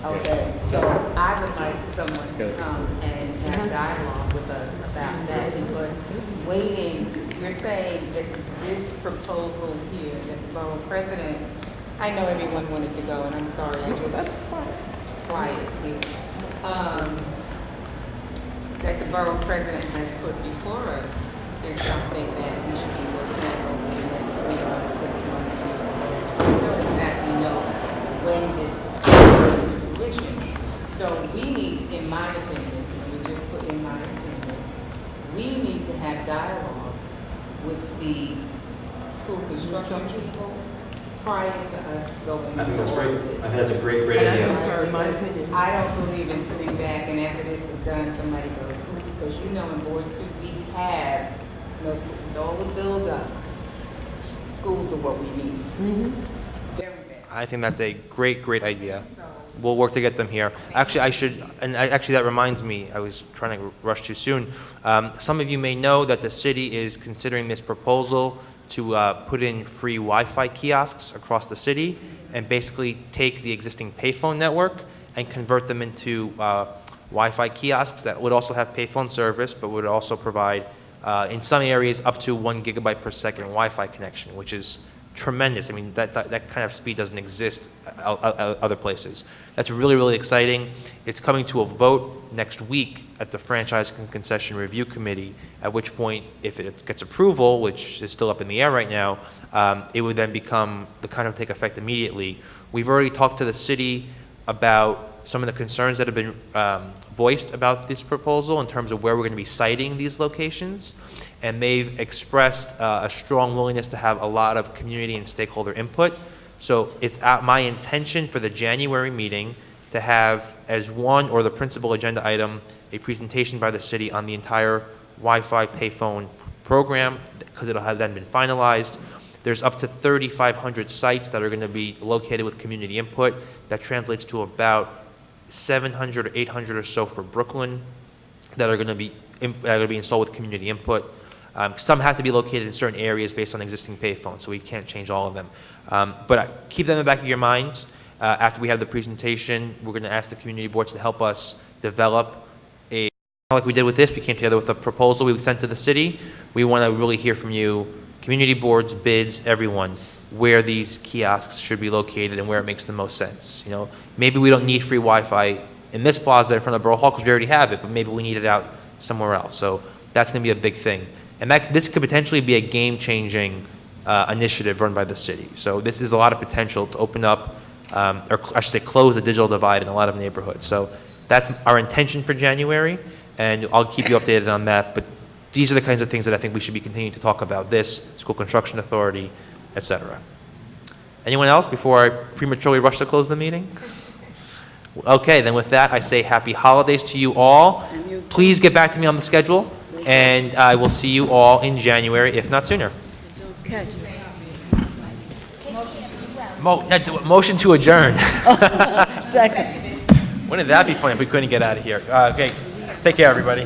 Okay, so I would like someone to come and have dialogue with us about that, because waiting, you're saying that this proposal here, that the borough president, I know everyone wanted to go, and I'm sorry, I was quiet here. That the borough president has put before us is something that we should be looking at over the next 3 months, 6 months. We don't exactly know when this comes to fruition. So we need, in my opinion, let me just put in my opinion, we need to have dialogue with the school construction people prior to us going I think that's forward great. with I think that's a great idea. Because I don't believe in sitting back and after this is done, somebody goes, oops, because you know in Board 2, we have, with all the build-up, schools are what we need. Very bad. I think that's a great idea. We'll work to get them here. Actually, actually that reminds me, I was trying to rush too soon. Some of you may know that the city is considering this proposal to put in free Wi-Fi kiosks across the city and basically take the existing payphone network and convert them into Wi-Fi kiosks that would also have payphone service, but would also provide, in some areas, up to 1 gigabyte per second Wi-Fi connection, which is tremendous. I mean, that kind of speed doesn't exist other places. That's really exciting. It's coming to a vote next week at the Franchise and Concession Review Committee, at which point, if it gets approval, which is still up in the air right now, it would then become the kind of take effect immediately. We've already talked to the city about some of the concerns that have been voiced about this proposal in terms of where we're going to be siting these locations, and they've expressed a strong willingness to have a lot of community and stakeholder input. So it's my intention for the January meeting to have as one or the principal agenda item a presentation by the city on the entire Wi-Fi payphone program, because it'll have then been finalized. There's up to 3,500 sites that are going to be located with community input. That translates to about 700 or 800 or so for Brooklyn that are going to be installed with community input. Some have to be located in certain areas based on existing payphones, so we can't change all of them. But keep them in the back of your minds. After we have the presentation, we're going to ask the community boards to help us develop like we did with this. We came together with a proposal we sent to the city. We want to really hear from you, community boards, bids, everyone, where these kiosks should be located and where it makes the most sense. You know, maybe we don't need free Wi-Fi in this plaza in front of Borough Hall because we already have it, but maybe we need it out somewhere else. So that's going to be a big thing. And this could potentially be a game-changing initiative run by the city. So this is a lot of potential to open up, or I should say close the digital divide in a lot of neighborhoods. So that's our intention for January, and I'll keep you updated on that. But these are the kinds of things that I think we should be continuing to talk about, this, School Construction Authority, et cetera. Anyone else before I prematurely rush to close the meeting? Okay, then with that, I say happy holidays to you all. Please get back to me on the schedule, and I will see you all in January, if not sooner. Okay. Motion to adjourn. Second. Wouldn't that be funny if we couldn't get out of here? Okay, take care, everybody.